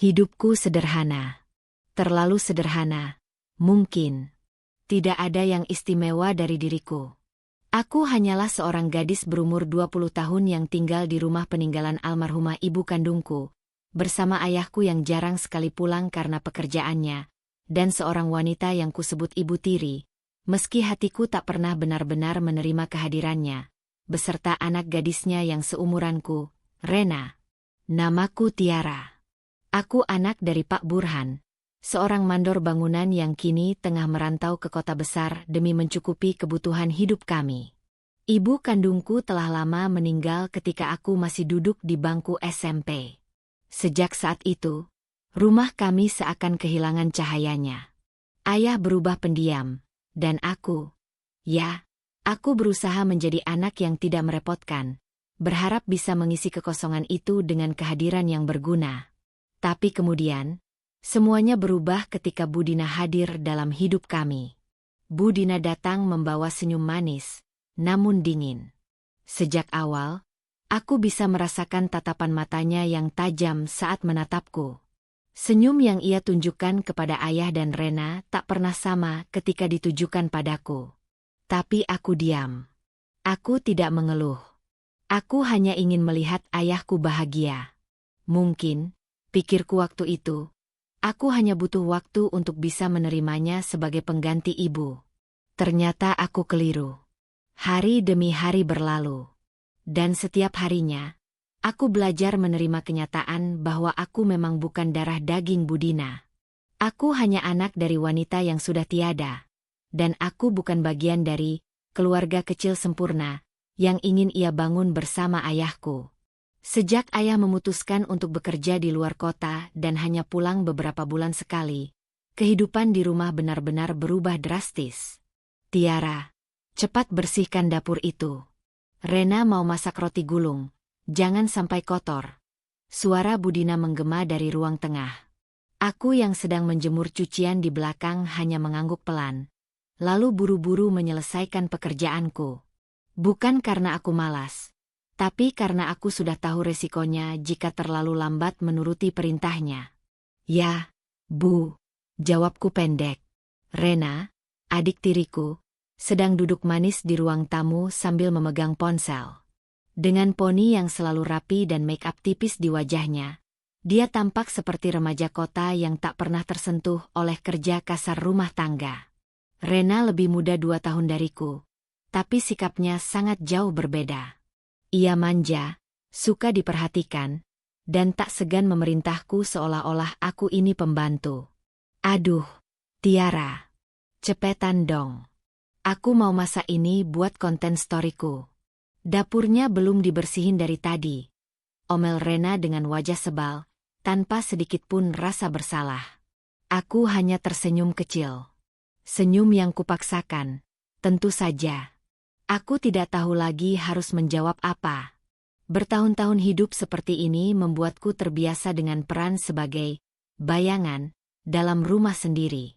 Hidupku sederhana. Terlalu sederhana. Mungkin. Tidak ada yang istimewa dari diriku. Aku hanyalah seorang gadis berumur 20 tahun yang tinggal di rumah peninggalan almarhumah ibu kandungku, bersama ayahku yang jarang sekali pulang karena pekerjaannya, dan seorang wanita yang kusebut Ibu Tiri, meski hatiku tak pernah benar-benar menerima kehadirannya, beserta anak gadisnya yang seumuranku, Rena. Namaku Tiara. Aku anak dari Pak Burhan, seorang mandor bangunan yang kini tengah merantau ke kota besar demi mencukupi kebutuhan hidup kami. Ibu kandungku telah lama meninggal ketika aku masih duduk di bangku SMP. Sejak saat itu, rumah kami seakan kehilangan cahayanya. Ayah berubah pendiam, dan aku berusaha menjadi anak yang tidak merepotkan, berharap bisa mengisi kekosongan itu dengan kehadiran yang berguna. Tapi kemudian, semuanya berubah ketika Bu Dina hadir dalam hidup kami. Bu Dina datang membawa senyum manis, namun dingin. Sejak awal, aku bisa merasakan tatapan matanya yang tajam saat menatapku. Senyum yang ia tunjukkan kepada ayah dan Rena tak pernah sama ketika ditujukan padaku. Tapi aku diam. Aku tidak mengeluh. Aku hanya ingin melihat ayahku bahagia. Mungkin, pikirku waktu itu, aku hanya butuh waktu untuk bisa menerimanya sebagai pengganti ibu. Ternyata aku keliru. Hari demi hari berlalu. Dan setiap harinya, aku belajar menerima kenyataan bahwa aku memang bukan darah daging Bu Dina. Aku hanya anak dari wanita yang sudah tiada. Dan aku bukan bagian dari keluarga kecil sempurna yang ingin ia bangun bersama ayahku. Sejak ayah memutuskan untuk bekerja di luar kota dan hanya pulang beberapa bulan sekali, kehidupan di rumah benar-benar berubah drastis. Tiara, cepat bersihkan dapur itu. Rena mau masak roti gulung, jangan sampai kotor. Suara Bu Dina menggema dari ruang tengah. Aku yang sedang menjemur cucian di belakang hanya mengangguk pelan, lalu buru-buru menyelesaikan pekerjaanku. Bukan karena aku malas, tapi karena aku sudah tahu resikonya jika terlalu lambat menuruti perintahnya. Ya, Bu, jawabku pendek. Rena, adik tiriku, sedang duduk manis di ruang tamu sambil memegang ponsel. Dengan poni yang selalu rapi dan make-up tipis di wajahnya, dia tampak seperti remaja kota yang tak pernah tersentuh oleh kerja kasar rumah tangga. Rena lebih muda 2 tahun dariku, tapi sikapnya sangat jauh berbeda. Ia manja, suka diperhatikan, dan tak segan memerintahku seolah-olah aku ini pembantu. Aduh, Tiara, cepetan dong. Aku mau masak ini buat konten storyku. Dapurnya belum dibersihin dari tadi. Omel Rena dengan wajah sebal, tanpa sedikit pun rasa bersalah. Aku hanya tersenyum kecil. Senyum yang kupaksakan, tentu saja. Aku tidak tahu lagi harus menjawab apa. Bertahun-tahun hidup seperti ini membuatku terbiasa dengan peran sebagai bayangan dalam rumah sendiri.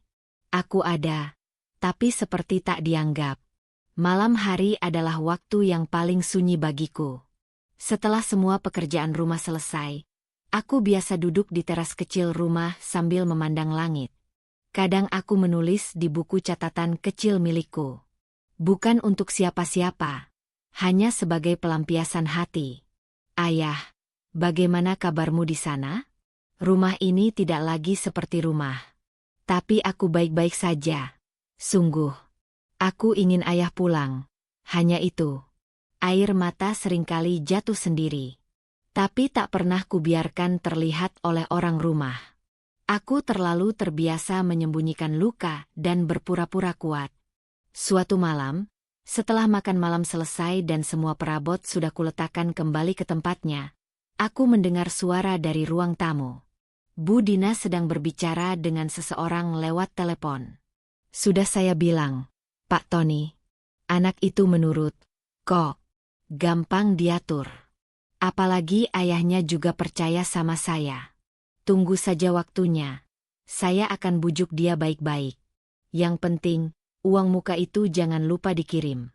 Aku ada, tapi seperti tak dianggap. Malam hari adalah waktu yang paling sunyi bagiku. Setelah semua pekerjaan rumah selesai, aku biasa duduk di teras kecil rumah sambil memandang langit. Kadang aku menulis di buku catatan kecil milikku. Bukan untuk siapa-siapa, hanya sebagai pelampiasan hati. Ayah, bagaimana kabarmu di sana? Rumah ini tidak lagi seperti rumah. Tapi aku baik-baik saja. Sungguh. Aku ingin ayah pulang. Hanya itu. Air mata seringkali jatuh sendiri. Tapi tak pernah kubiarkan terlihat oleh orang rumah. Aku terlalu terbiasa menyembunyikan luka dan berpura-pura kuat. Suatu malam, setelah makan malam selesai dan semua perabot sudah kuletakkan kembali ke tempatnya, aku mendengar suara dari ruang tamu. Bu Dina sedang berbicara dengan seseorang lewat telepon. Sudah saya bilang, Pak Tony. Anak itu menurut, kok. Gampang diatur. Apalagi ayahnya juga percaya sama saya. Tunggu saja waktunya. Saya akan bujuk dia baik-baik. Yang penting, uang muka itu jangan lupa dikirim.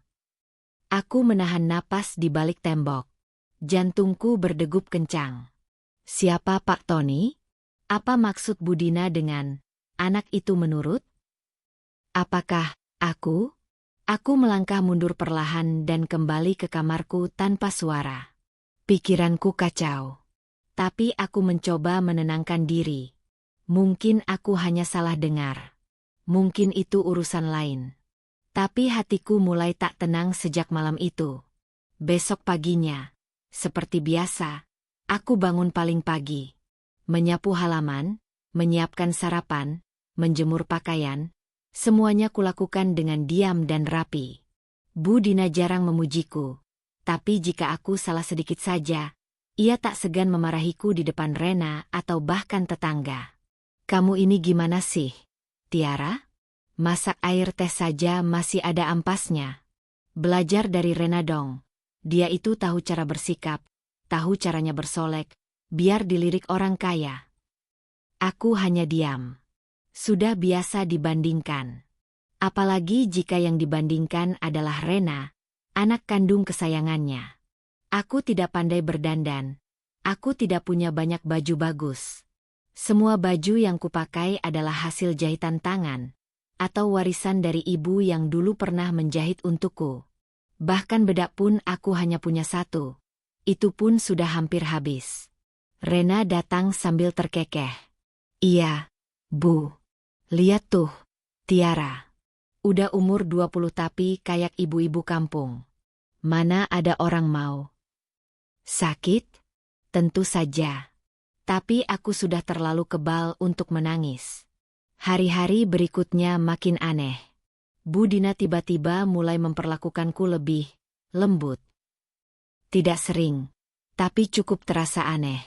Aku menahan napas di balik tembok. Jantungku berdegup kencang. Siapa Pak Tony? Apa maksud Budina dengan anak itu menurut? Apakah aku? Aku melangkah mundur perlahan dan kembali ke kamarku tanpa suara. Pikiranku kacau. Tapi aku mencoba menenangkan diri. Mungkin aku hanya salah dengar. Mungkin itu urusan lain. Tapi hatiku mulai tak tenang sejak malam itu. Besok paginya, seperti biasa, aku bangun paling pagi. Menyapu halaman, menyiapkan sarapan, menjemur pakaian, semuanya kulakukan dengan diam dan rapi. Budina jarang memujiku, tapi jika aku salah sedikit saja, ia tak segan memarahiku di depan Rena atau bahkan tetangga. Kamu ini gimana sih, Tiara? Masak air teh saja masih ada ampasnya. Belajar dari Rena dong. Dia itu tahu cara bersikap, tahu caranya bersolek, biar dilirik orang kaya. Aku hanya diam. Sudah biasa dibandingkan. Apalagi jika yang dibandingkan adalah Rena, anak kandung kesayangannya. Aku tidak pandai berdandan. Aku tidak punya banyak baju bagus. Semua baju yang kupakai adalah hasil jahitan tangan, atau warisan dari ibu yang dulu pernah menjahit untukku. Bahkan bedak pun aku hanya punya satu. Itu pun sudah hampir habis. Rena datang sambil terkekeh. Iya, Bu. Lihat tuh, Tiara. Udah umur 20 tapi kayak ibu-ibu kampung. Mana ada orang mau. Sakit? Tentu saja. Tapi aku sudah terlalu kebal untuk menangis. Hari-hari berikutnya makin aneh. Budina tiba-tiba mulai memperlakukanku lebih lembut. Tidak sering, tapi cukup terasa aneh.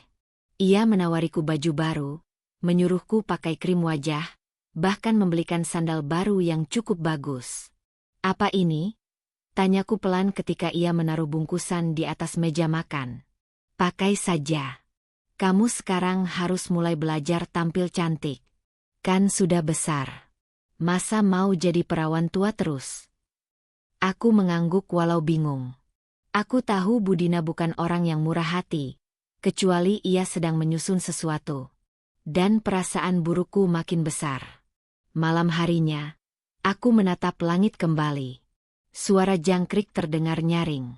Ia menawariku baju baru, menyuruhku pakai krim wajah, bahkan membelikan sandal baru yang cukup bagus. Apa ini? Tanyaku pelan ketika ia menaruh bungkusan di atas meja makan. Pakai saja. Kamu sekarang harus mulai belajar tampil cantik. Kan sudah besar. Masa mau jadi perawan tua terus? Aku mengangguk walau bingung. Aku tahu Budina bukan orang yang murah hati, kecuali ia sedang menyusun sesuatu. Dan perasaan burukku makin besar. Malam harinya, aku menatap langit kembali. Suara jangkrik terdengar nyaring.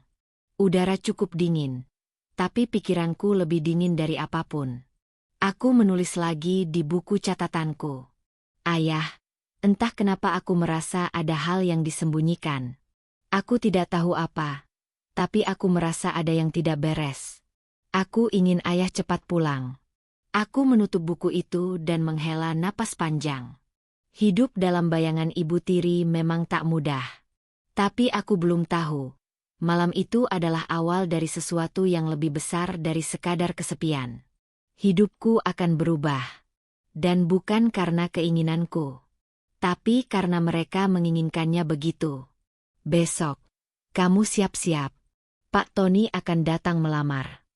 Udara cukup dingin, tapi pikiranku lebih dingin dari apapun. Aku menulis lagi di buku catatanku. Ayah, entah kenapa aku merasa ada hal yang disembunyikan. Aku tidak tahu apa, tapi aku merasa ada yang tidak beres. Aku ingin ayah cepat pulang. Aku menutup buku itu dan menghela napas panjang. Hidup dalam bayangan Ibu Tiri memang tak mudah. Tapi aku belum tahu, malam itu adalah awal dari sesuatu yang lebih besar dari sekadar kesepian. Hidupku akan berubah. Dan bukan karena keinginanku. Tapi karena mereka menginginkannya begitu. Besok, kamu siap-siap. Pak Tony akan datang melamar.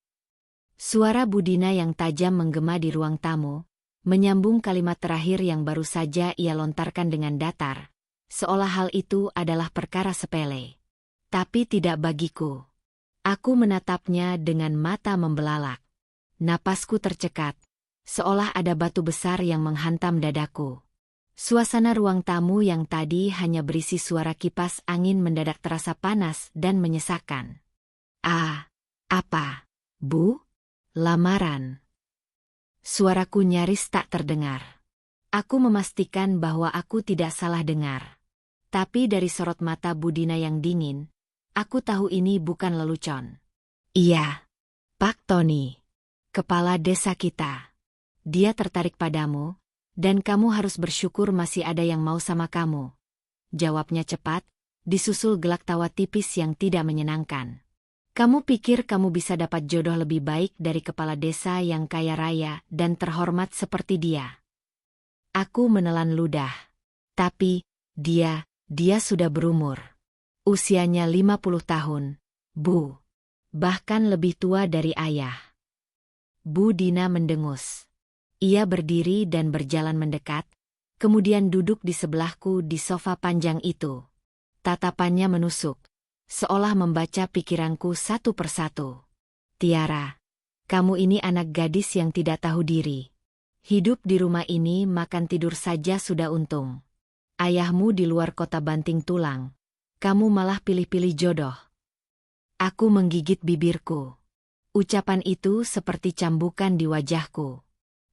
Suara Budina yang tajam menggema di ruang tamu, menyambung kalimat terakhir yang baru saja ia lontarkan dengan datar, seolah hal itu adalah perkara sepele. Tapi tidak bagiku. Aku menatapnya dengan mata membelalak. Napasku tercekat, seolah ada batu besar yang menghantam dadaku. Suasana ruang tamu yang tadi hanya berisi suara kipas angin mendadak terasa panas dan menyesakkan. Ah, apa, Bu? Lamaran. Suaraku nyaris tak terdengar. Aku memastikan bahwa aku tidak salah dengar. Tapi dari sorot mata Budina yang dingin, aku tahu ini bukan lelucon. Iya, Pak Tony. Kepala desa kita. Dia tertarik padamu, dan kamu harus bersyukur masih ada yang mau sama kamu. Jawabnya cepat, disusul gelak tawa tipis yang tidak menyenangkan. Kamu pikir kamu bisa dapat jodoh lebih baik dari kepala desa yang kaya raya dan terhormat seperti dia? Aku menelan ludah. Tapi, dia sudah berumur. Usianya 50 tahun, Bu. Bahkan lebih tua dari ayah. Budina mendengus. Ia berdiri dan berjalan mendekat, kemudian duduk di sebelahku di sofa panjang itu. Tatapannya menusuk, seolah membaca pikiranku satu persatu. Tiara, kamu ini anak gadis yang tidak tahu diri. Hidup di rumah ini makan tidur saja sudah untung. Ayahmu di luar kota banting tulang. Kamu malah pilih-pilih jodoh. Aku menggigit bibirku. Ucapan itu seperti cambukan di wajahku.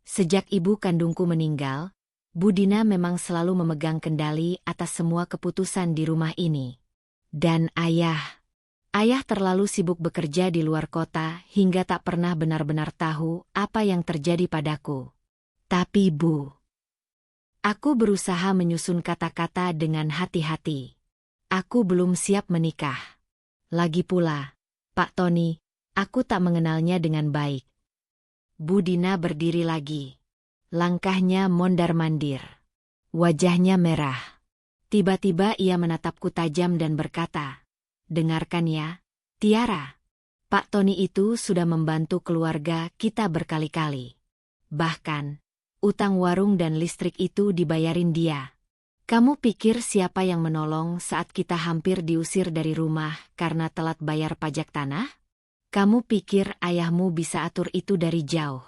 Sejak ibu kandungku meninggal, Bu Dina memang selalu memegang kendali atas semua keputusan di rumah ini. Dan ayah terlalu sibuk bekerja di luar kota hingga tak pernah benar-benar tahu apa yang terjadi padaku. Tapi aku berusaha menyusun kata-kata dengan hati-hati. Aku belum siap menikah. Lagi pula, Pak Tony, aku tak mengenalnya dengan baik. Bu Dina berdiri lagi. Langkahnya mondar-mandir. Wajahnya merah. Tiba-tiba ia menatapku tajam dan berkata, "Dengarkan ya, Tiara. Pak Tony itu sudah membantu keluarga kita berkali-kali. Bahkan, utang warung dan listrik itu dibayarin dia. Kamu pikir siapa yang menolong saat kita hampir diusir dari rumah karena telat bayar pajak tanah? Kamu pikir ayahmu bisa atur itu dari jauh?"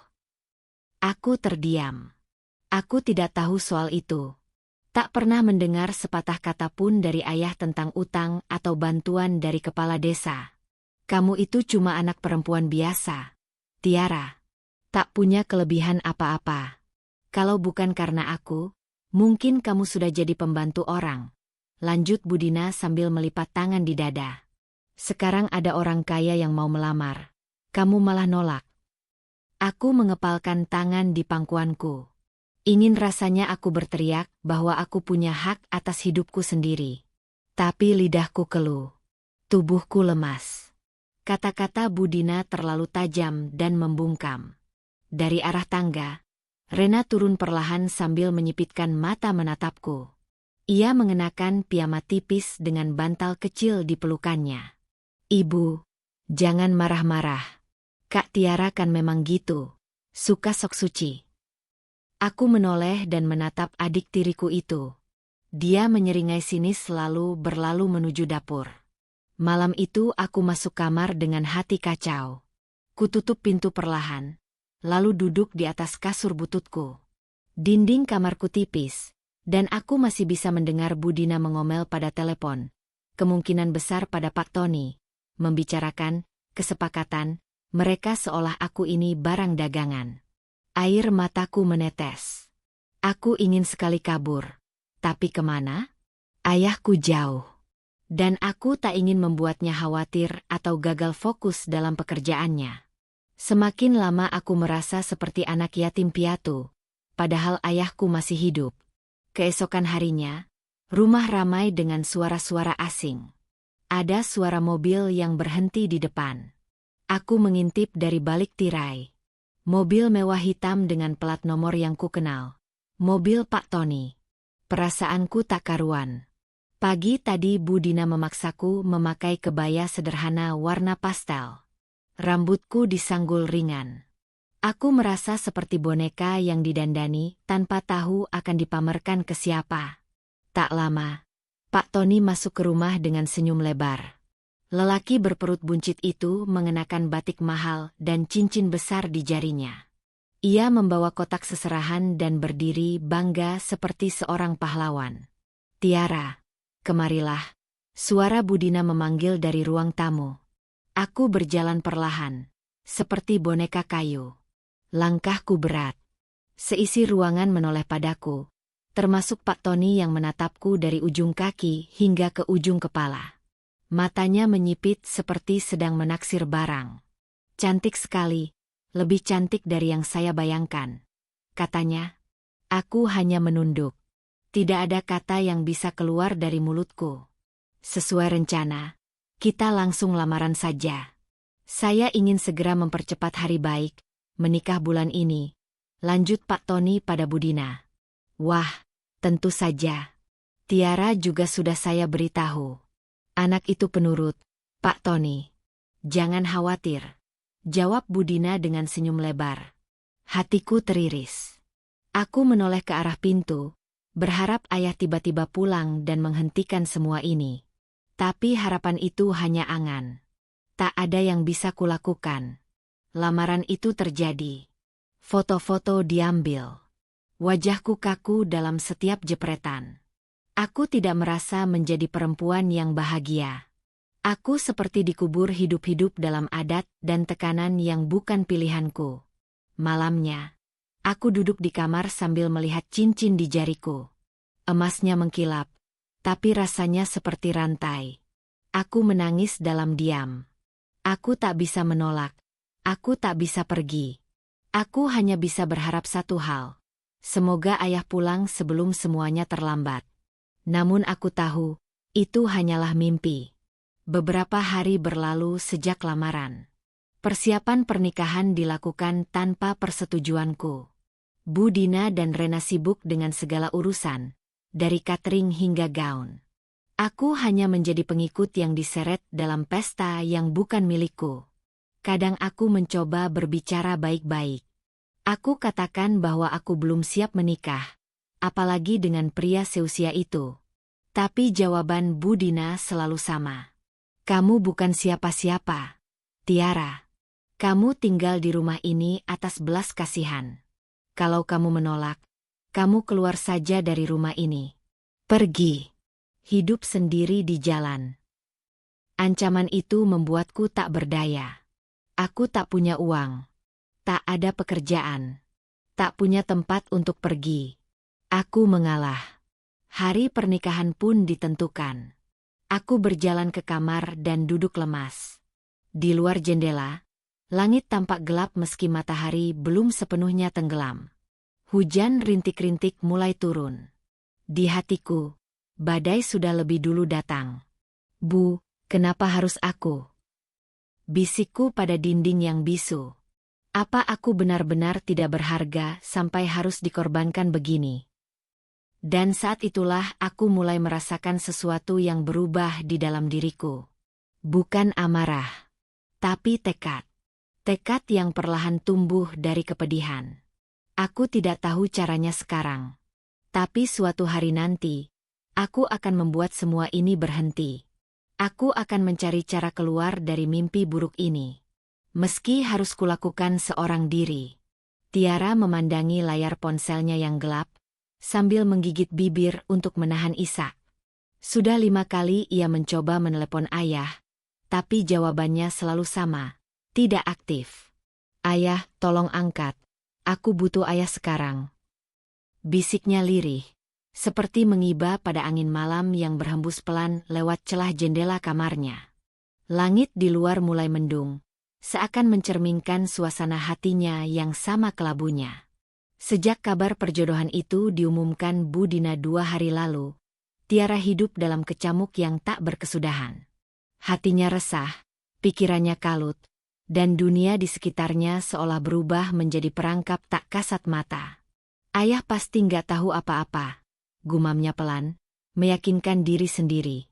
Aku terdiam. Aku tidak tahu soal itu. Tak pernah mendengar sepatah kata pun dari ayah tentang utang atau bantuan dari kepala desa. Kamu itu cuma anak perempuan biasa, Tiara. Tak punya kelebihan apa-apa. Kalau bukan karena aku, mungkin kamu sudah jadi pembantu orang. Lanjut Bu Dina sambil melipat tangan di dada. Sekarang ada orang kaya yang mau melamar. Kamu malah nolak. Aku mengepalkan tangan di pangkuanku. Ingin rasanya aku berteriak bahwa aku punya hak atas hidupku sendiri. Tapi lidahku keluh. Tubuhku lemas. Kata-kata Bu Dina terlalu tajam dan membungkam. Dari arah tangga, Rena turun perlahan sambil menyipitkan mata menatapku. Ia mengenakan piyama tipis dengan bantal kecil di pelukannya. "Ibu, jangan marah-marah. Kak Tiara kan memang gitu, suka sok suci." Aku menoleh dan menatap adik tiriku itu. Dia menyeringai sinis lalu berlalu menuju dapur. Malam itu aku masuk kamar dengan hati kacau. Kututup pintu perlahan, lalu duduk di atas kasur bututku. Dinding kamarku tipis, dan aku masih bisa mendengar Bu Dina mengomel pada telepon. Kemungkinan besar pada Pak Tony, membicarakan kesepakatan mereka seolah aku ini barang dagangan. Air mataku menetes. Aku ingin sekali kabur. Tapi kemana? Ayahku jauh. Dan aku tak ingin membuatnya khawatir atau gagal fokus dalam pekerjaannya. Semakin lama aku merasa seperti anak yatim piatu, padahal ayahku masih hidup. Keesokan harinya, rumah ramai dengan suara-suara asing. Ada suara mobil yang berhenti di depan. Aku mengintip dari balik tirai. Mobil mewah hitam dengan plat nomor yang kukenal. Mobil Pak Tony. Perasaanku tak karuan. Pagi tadi Bu Dina memaksaku memakai kebaya sederhana warna pastel. Rambutku disanggul ringan. Aku merasa seperti boneka yang didandani tanpa tahu akan dipamerkan ke siapa. Tak lama, Pak Tony masuk ke rumah dengan senyum lebar. Lelaki berperut buncit itu mengenakan batik mahal dan cincin besar di jarinya. Ia membawa kotak seserahan dan berdiri bangga seperti seorang pahlawan. "Tiara, kemarilah." Suara Bu Dina memanggil dari ruang tamu. Aku berjalan perlahan, seperti boneka kayu. Langkahku berat. Seisi ruangan menoleh padaku, termasuk Pak Tony yang menatapku dari ujung kaki hingga ke ujung kepala. Matanya menyipit seperti sedang menaksir barang. "Cantik sekali, lebih cantik dari yang saya bayangkan," katanya. Aku hanya menunduk. Tidak ada kata yang bisa keluar dari mulutku. Sesuai rencana, kita langsung lamaran saja. Saya ingin segera mempercepat hari baik, menikah bulan ini. Lanjut Pak Tony pada Bu Dina. "Wah, tentu saja. Tiara juga sudah saya beritahu." "Anak itu penurut, Pak Tony." "Jangan khawatir," jawab Bu Dina dengan senyum lebar. Hatiku teriris. Aku menoleh ke arah pintu, berharap ayah tiba-tiba pulang dan menghentikan semua ini. Tapi harapan itu hanya angan. Tak ada yang bisa kulakukan. Lamaran itu terjadi. Foto-foto diambil. Wajahku kaku dalam setiap jepretan. Aku tidak merasa menjadi perempuan yang bahagia. Aku seperti dikubur hidup-hidup dalam adat dan tekanan yang bukan pilihanku. Malamnya, aku duduk di kamar sambil melihat cincin di jariku. Emasnya mengkilap, tapi rasanya seperti rantai. Aku menangis dalam diam. Aku tak bisa menolak. Aku tak bisa pergi. Aku hanya bisa berharap satu hal. Semoga ayah pulang sebelum semuanya terlambat. Namun aku tahu, itu hanyalah mimpi. Beberapa hari berlalu sejak lamaran. Persiapan pernikahan dilakukan tanpa persetujuanku. Bu Dina dan Rena sibuk dengan segala urusan, dari catering hingga gaun. Aku hanya menjadi pengikut yang diseret dalam pesta yang bukan milikku. Kadang aku mencoba berbicara baik-baik. Aku katakan bahwa aku belum siap menikah, apalagi dengan pria seusia itu. Tapi jawaban Bu Dina selalu sama. Kamu bukan siapa-siapa, Tiara. Kamu tinggal di rumah ini atas belas kasihan. Kalau kamu menolak, kamu keluar saja dari rumah ini. Pergi. Hidup sendiri di jalan. Ancaman itu membuatku tak berdaya. Aku tak punya uang. Tak ada pekerjaan. Tak punya tempat untuk pergi. Aku mengalah. Hari pernikahan pun ditentukan. Aku berjalan ke kamar dan duduk lemas. Di luar jendela, langit tampak gelap meski matahari belum sepenuhnya tenggelam. Hujan rintik-rintik mulai turun. Di hatiku, badai sudah lebih dulu datang. Bu, kenapa harus aku? Bisikku pada dinding yang bisu. Apa aku benar-benar tidak berharga sampai harus dikorbankan begini? Dan saat itulah aku mulai merasakan sesuatu yang berubah di dalam diriku. Bukan amarah, tapi tekad. Tekad yang perlahan tumbuh dari kepedihan. Aku tidak tahu caranya sekarang. Tapi suatu hari nanti, aku akan membuat semua ini berhenti. Aku akan mencari cara keluar dari mimpi buruk ini. Meski harus kulakukan seorang diri. Tiara memandangi layar ponselnya yang gelap, sambil menggigit bibir untuk menahan isak. Sudah 5 kali ia mencoba menelepon ayah, tapi jawabannya selalu sama, tidak aktif. Ayah, tolong angkat. Aku butuh ayah sekarang. Bisiknya lirih, seperti mengiba pada angin malam yang berhembus pelan lewat celah jendela kamarnya. Langit di luar mulai mendung, seakan mencerminkan suasana hatinya yang sama kelabunya. Sejak kabar perjodohan itu diumumkan Bu Dina 2 hari lalu, Tiara hidup dalam kecamuk yang tak berkesudahan. Hatinya resah, pikirannya kalut, dan dunia di sekitarnya seolah berubah menjadi perangkap tak kasat mata. Ayah pasti nggak tahu apa-apa, gumamnya pelan, meyakinkan diri sendiri.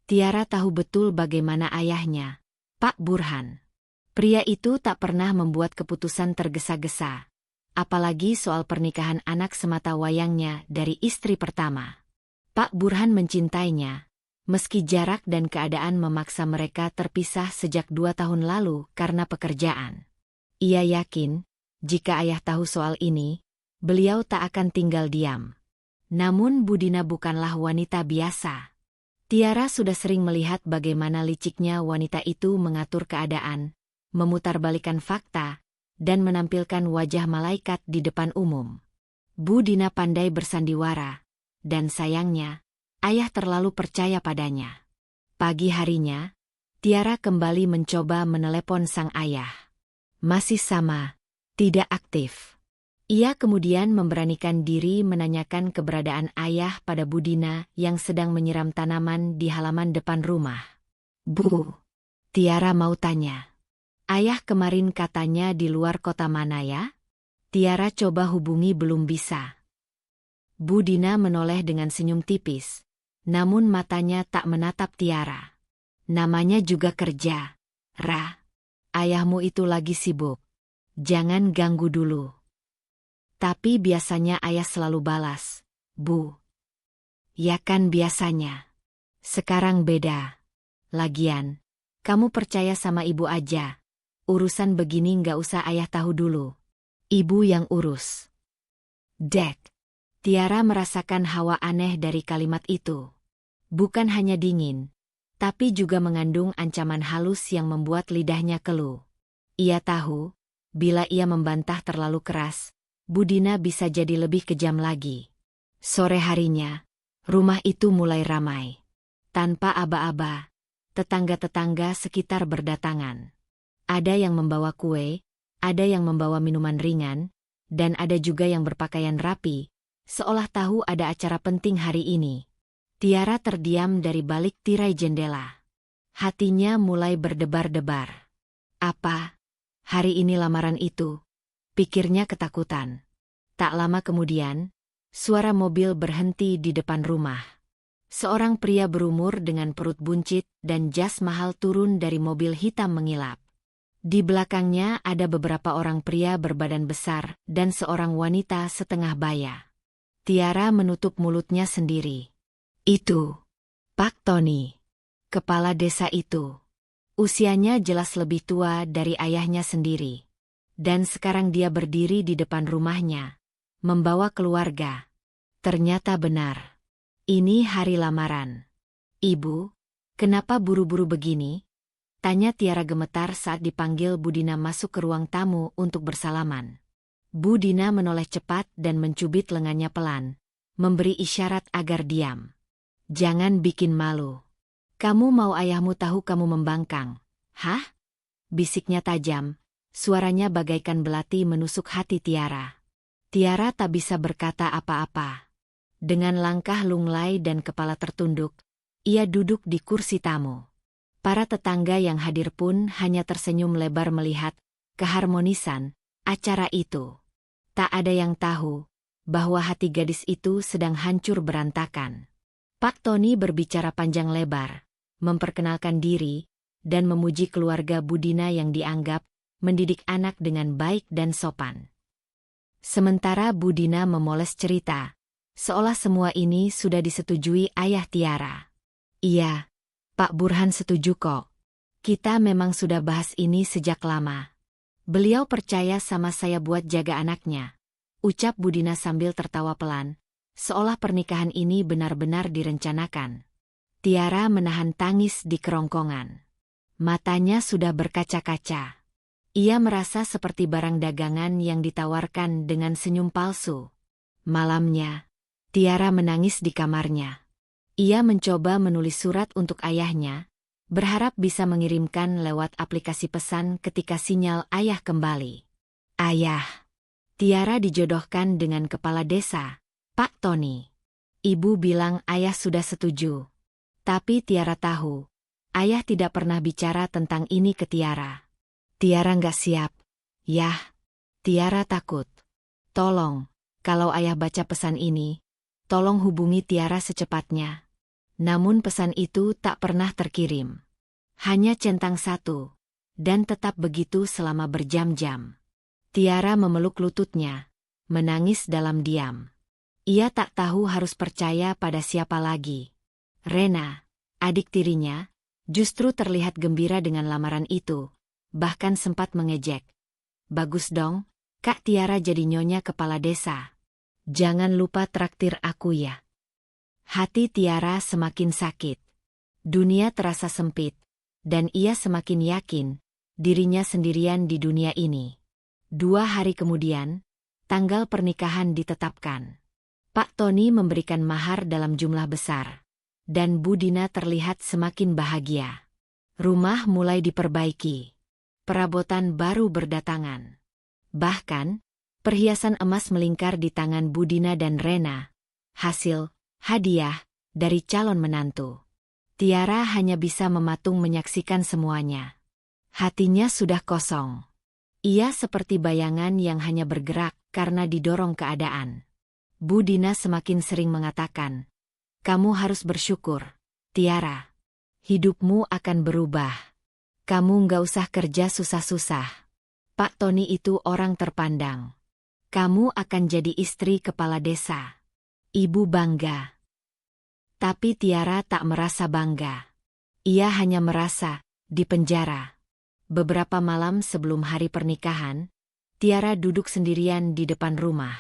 Tiara tahu betul bagaimana ayahnya, Pak Burhan. Pria itu tak pernah membuat keputusan tergesa-gesa. Apalagi soal pernikahan anak semata wayangnya dari istri pertama. Pak Burhan mencintainya, meski jarak dan keadaan memaksa mereka terpisah sejak 2 tahun lalu karena pekerjaan. Ia yakin, jika ayah tahu soal ini, beliau tak akan tinggal diam. Namun Bu Dina bukanlah wanita biasa. Tiara sudah sering melihat bagaimana liciknya wanita itu mengatur keadaan, memutarbalikkan fakta, dan menampilkan wajah malaikat di depan umum. Bu Dina pandai bersandiwara, dan sayangnya, ayah terlalu percaya padanya. Pagi harinya, Tiara kembali mencoba menelepon sang ayah. Masih sama, tidak aktif. Ia kemudian memberanikan diri menanyakan keberadaan ayah pada Bu Dina yang sedang menyiram tanaman di halaman depan rumah. Bu, Tiara mau tanya. Ayah kemarin katanya di luar kota mana ya? Tiara coba hubungi belum bisa. Bu Dina menoleh dengan senyum tipis, namun matanya tak menatap Tiara. Namanya juga kerja, Ra. Ayahmu itu lagi sibuk. Jangan ganggu dulu. Tapi biasanya ayah selalu balas, Bu. Ya kan biasanya. Sekarang beda. Lagian, kamu percaya sama ibu aja. Urusan begini nggak usah ayah tahu dulu. Ibu yang urus. Dek. Tiara merasakan hawa aneh dari kalimat itu. Bukan hanya dingin, tapi juga mengandung ancaman halus yang membuat lidahnya keluh. Ia tahu, bila ia membantah terlalu keras, Budina bisa jadi lebih kejam lagi. Sore harinya, rumah itu mulai ramai. Tanpa aba-aba, tetangga-tetangga sekitar berdatangan. Ada yang membawa kue, ada yang membawa minuman ringan, dan ada juga yang berpakaian rapi, seolah tahu ada acara penting hari ini. Tiara terdiam dari balik tirai jendela. Hatinya mulai berdebar-debar. Apa? Hari ini lamaran itu? Pikirnya ketakutan. Tak lama kemudian, suara mobil berhenti di depan rumah. Seorang pria berumur dengan perut buncit dan jas mahal turun dari mobil hitam mengilap. Di belakangnya ada beberapa orang pria berbadan besar dan seorang wanita setengah baya. Tiara menutup mulutnya sendiri. Itu Pak Tony, kepala desa itu. Usianya jelas lebih tua dari ayahnya sendiri. Dan sekarang dia berdiri di depan rumahnya, membawa keluarga. Ternyata benar. Ini hari lamaran. Ibu, kenapa buru-buru begini? Tanya Tiara gemetar saat dipanggil Budina masuk ke ruang tamu untuk bersalaman. Budina menoleh cepat dan mencubit lengannya pelan, memberi isyarat agar diam. Jangan bikin malu. Kamu mau ayahmu tahu kamu membangkang? Hah? Bisiknya tajam, suaranya bagaikan belati menusuk hati Tiara. Tiara tak bisa berkata apa-apa. Dengan langkah lunglai dan kepala tertunduk, ia duduk di kursi tamu. Para tetangga yang hadir pun hanya tersenyum lebar melihat keharmonisan acara itu. Tak ada yang tahu bahwa hati gadis itu sedang hancur berantakan. Pak Tony berbicara panjang lebar, memperkenalkan diri, dan memuji keluarga Budina yang dianggap mendidik anak dengan baik dan sopan. Sementara Budina memoles cerita, seolah semua ini sudah disetujui ayah Tiara. Iya, Pak Burhan setuju kok. Kita memang sudah bahas ini sejak lama. Beliau percaya sama saya buat jaga anaknya, ucap Budina sambil tertawa pelan, seolah pernikahan ini benar-benar direncanakan. Tiara menahan tangis di kerongkongan. Matanya sudah berkaca-kaca. Ia merasa seperti barang dagangan yang ditawarkan dengan senyum palsu. Malamnya, Tiara menangis di kamarnya. Ia mencoba menulis surat untuk ayahnya, berharap bisa mengirimkan lewat aplikasi pesan ketika sinyal ayah kembali. Ayah. Tiara dijodohkan dengan kepala desa, Pak Tony. Ibu bilang ayah sudah setuju. Tapi Tiara tahu, ayah tidak pernah bicara tentang ini ke Tiara. Tiara nggak siap. Yah. Tiara takut. Tolong, kalau ayah baca pesan ini, tolong hubungi Tiara secepatnya. Namun pesan itu tak pernah terkirim. Hanya centang satu. Dan tetap begitu selama berjam-jam. Tiara memeluk lututnya, menangis dalam diam. Ia tak tahu harus percaya pada siapa lagi. Rena, adik tirinya, justru terlihat gembira dengan lamaran itu, bahkan sempat mengejek. Bagus dong, Kak Tiara jadi nyonya kepala desa. Jangan lupa traktir aku ya. Hati Tiara semakin sakit. Dunia terasa sempit, dan ia semakin yakin dirinya sendirian di dunia ini. 2 hari kemudian, tanggal pernikahan ditetapkan. Pak Tony memberikan mahar dalam jumlah besar, dan Budina terlihat semakin bahagia. Rumah mulai diperbaiki. Perabotan baru berdatangan. Bahkan, perhiasan emas melingkar di tangan Budina dan Rena. Hasil hadiah dari calon menantu. Tiara hanya bisa mematung menyaksikan semuanya. Hatinya sudah kosong. Ia seperti bayangan yang hanya bergerak karena didorong keadaan. Budina semakin sering mengatakan, "Kamu harus bersyukur, Tiara. Hidupmu akan berubah. Kamu nggak usah kerja susah-susah. Pak Tony itu orang terpandang. Kamu akan jadi istri kepala desa." Ibu bangga. Tapi Tiara tak merasa bangga. Ia hanya merasa di penjara. Beberapa malam sebelum hari pernikahan, Tiara duduk sendirian di depan rumah.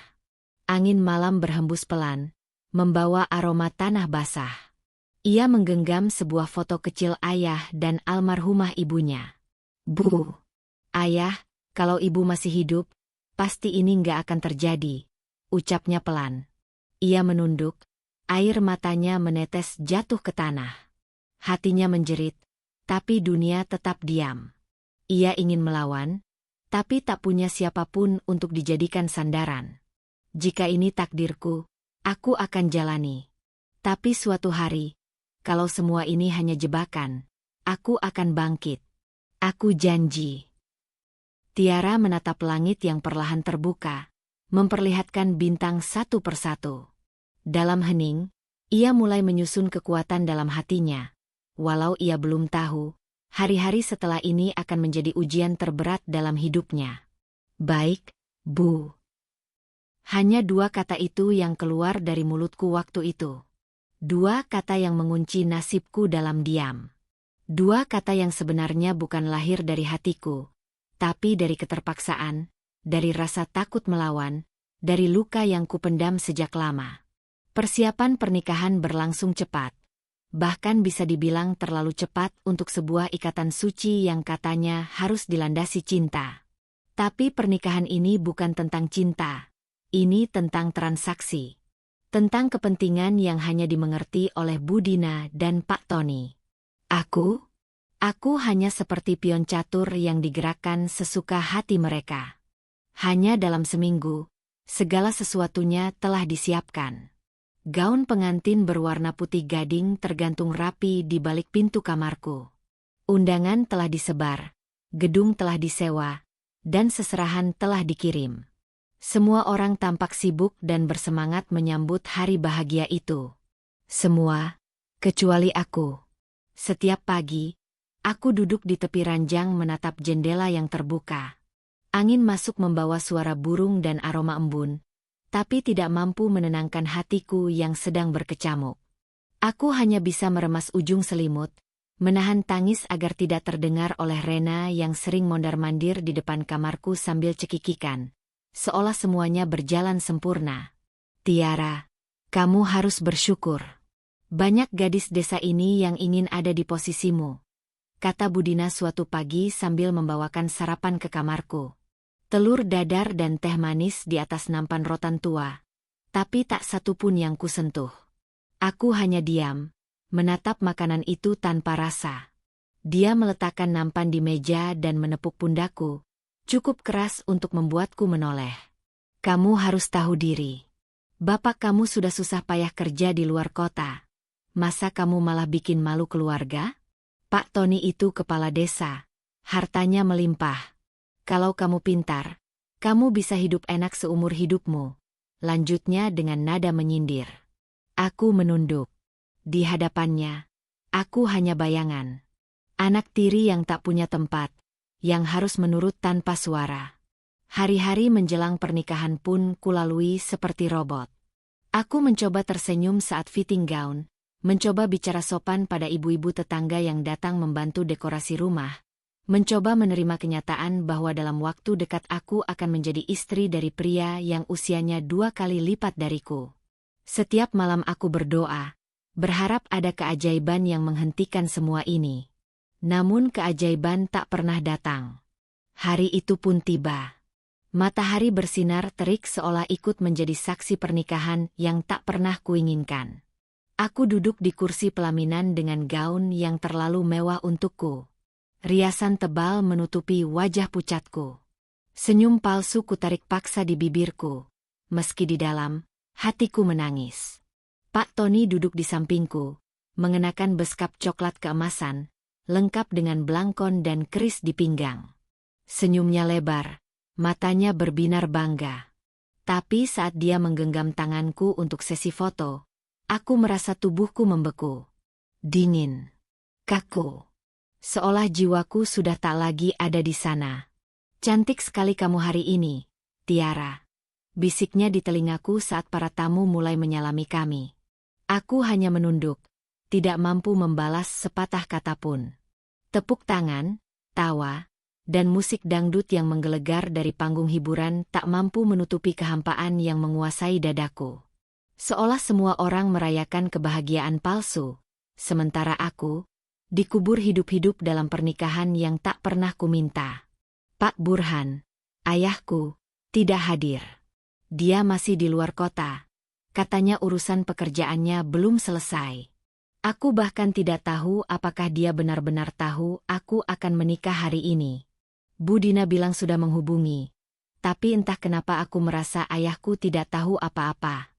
Angin malam berhembus pelan, membawa aroma tanah basah. Ia menggenggam sebuah foto kecil ayah dan almarhumah ibunya. "Bu, ayah, kalau ibu masih hidup, pasti ini nggak akan terjadi," ucapnya pelan. Ia menunduk, air matanya menetes jatuh ke tanah. Hatinya menjerit, tapi dunia tetap diam. Ia ingin melawan, tapi tak punya siapapun untuk dijadikan sandaran. "Jika ini takdirku, aku akan jalani. Tapi suatu hari, kalau semua ini hanya jebakan, aku akan bangkit. Aku janji." Tiara menatap langit yang perlahan terbuka, memperlihatkan bintang satu persatu. Dalam hening, ia mulai menyusun kekuatan dalam hatinya. Walau ia belum tahu, hari-hari setelah ini akan menjadi ujian terberat dalam hidupnya. "Baik, Bu." Hanya dua kata itu yang keluar dari mulutku waktu itu. Dua kata yang mengunci nasibku dalam diam. Dua kata yang sebenarnya bukan lahir dari hatiku, tapi dari keterpaksaan, dari rasa takut melawan, dari luka yang kupendam sejak lama. Persiapan pernikahan berlangsung cepat. Bahkan bisa dibilang terlalu cepat untuk sebuah ikatan suci yang katanya harus dilandasi cinta. Tapi pernikahan ini bukan tentang cinta. Ini tentang transaksi. Tentang kepentingan yang hanya dimengerti oleh Bu Dina dan Pak Tony. Aku hanya seperti pion catur yang digerakkan sesuka hati mereka. Hanya dalam seminggu, segala sesuatunya telah disiapkan. Gaun pengantin berwarna putih gading tergantung rapi di balik pintu kamarku. Undangan telah disebar, gedung telah disewa, dan seserahan telah dikirim. Semua orang tampak sibuk dan bersemangat menyambut hari bahagia itu. Semua, kecuali aku. Setiap pagi, aku duduk di tepi ranjang menatap jendela yang terbuka. Angin masuk membawa suara burung dan aroma embun, tapi tidak mampu menenangkan hatiku yang sedang berkecamuk. Aku hanya bisa meremas ujung selimut, menahan tangis agar tidak terdengar oleh Rena yang sering mondar-mandir di depan kamarku sambil cekikikan, seolah semuanya berjalan sempurna. "Tiara, kamu harus bersyukur. Banyak gadis desa ini yang ingin ada di posisimu," kata Bu Dina suatu pagi sambil membawakan sarapan ke kamarku. Telur dadar dan teh manis di atas nampan rotan tua, tapi tak satu pun yang kusentuh. Aku hanya diam, menatap makanan itu tanpa rasa. Dia meletakkan nampan di meja dan menepuk pundakku, cukup keras untuk membuatku menoleh. "Kamu harus tahu diri. Bapak kamu sudah susah payah kerja di luar kota. Masa kamu malah bikin malu keluarga? Pak Tony itu kepala desa, hartanya melimpah. Kalau kamu pintar, kamu bisa hidup enak seumur hidupmu," lanjutnya dengan nada menyindir. Aku menunduk. Di hadapannya, aku hanya bayangan. Anak tiri yang tak punya tempat, yang harus menurut tanpa suara. Hari-hari menjelang pernikahan pun kulalui seperti robot. Aku mencoba tersenyum saat fitting gown, mencoba bicara sopan pada ibu-ibu tetangga yang datang membantu dekorasi rumah, mencoba menerima kenyataan bahwa dalam waktu dekat aku akan menjadi istri dari pria yang usianya 2 kali lipat dariku. Setiap malam aku berdoa, berharap ada keajaiban yang menghentikan semua ini. Namun keajaiban tak pernah datang. Hari itu pun tiba. Matahari bersinar terik seolah ikut menjadi saksi pernikahan yang tak pernah kuinginkan. Aku duduk di kursi pelaminan dengan gaun yang terlalu mewah untukku. Riasan tebal menutupi wajah pucatku. Senyum palsu kutarik paksa di bibirku. Meski di dalam, hatiku menangis. Pak Tony duduk di sampingku, mengenakan beskap coklat keemasan, lengkap dengan belangkon dan keris di pinggang. Senyumnya lebar, matanya berbinar bangga. Tapi saat dia menggenggam tanganku untuk sesi foto, aku merasa tubuhku membeku. Dingin. Kaku. Seolah jiwaku sudah tak lagi ada di sana. "Cantik sekali kamu hari ini, Tiara," bisiknya di telingaku saat para tamu mulai menyalami kami. Aku hanya menunduk, tidak mampu membalas sepatah kata pun. Tepuk tangan, tawa, dan musik dangdut yang menggelegar dari panggung hiburan tak mampu menutupi kehampaan yang menguasai dadaku. Seolah semua orang merayakan kebahagiaan palsu, sementara aku dikubur hidup-hidup dalam pernikahan yang tak pernah kuminta. Pak Burhan, ayahku, tidak hadir. Dia masih di luar kota. Katanya urusan pekerjaannya belum selesai. Aku bahkan tidak tahu apakah dia benar-benar tahu aku akan menikah hari ini. Bu Dina bilang sudah menghubungi, tapi entah kenapa aku merasa ayahku tidak tahu apa-apa.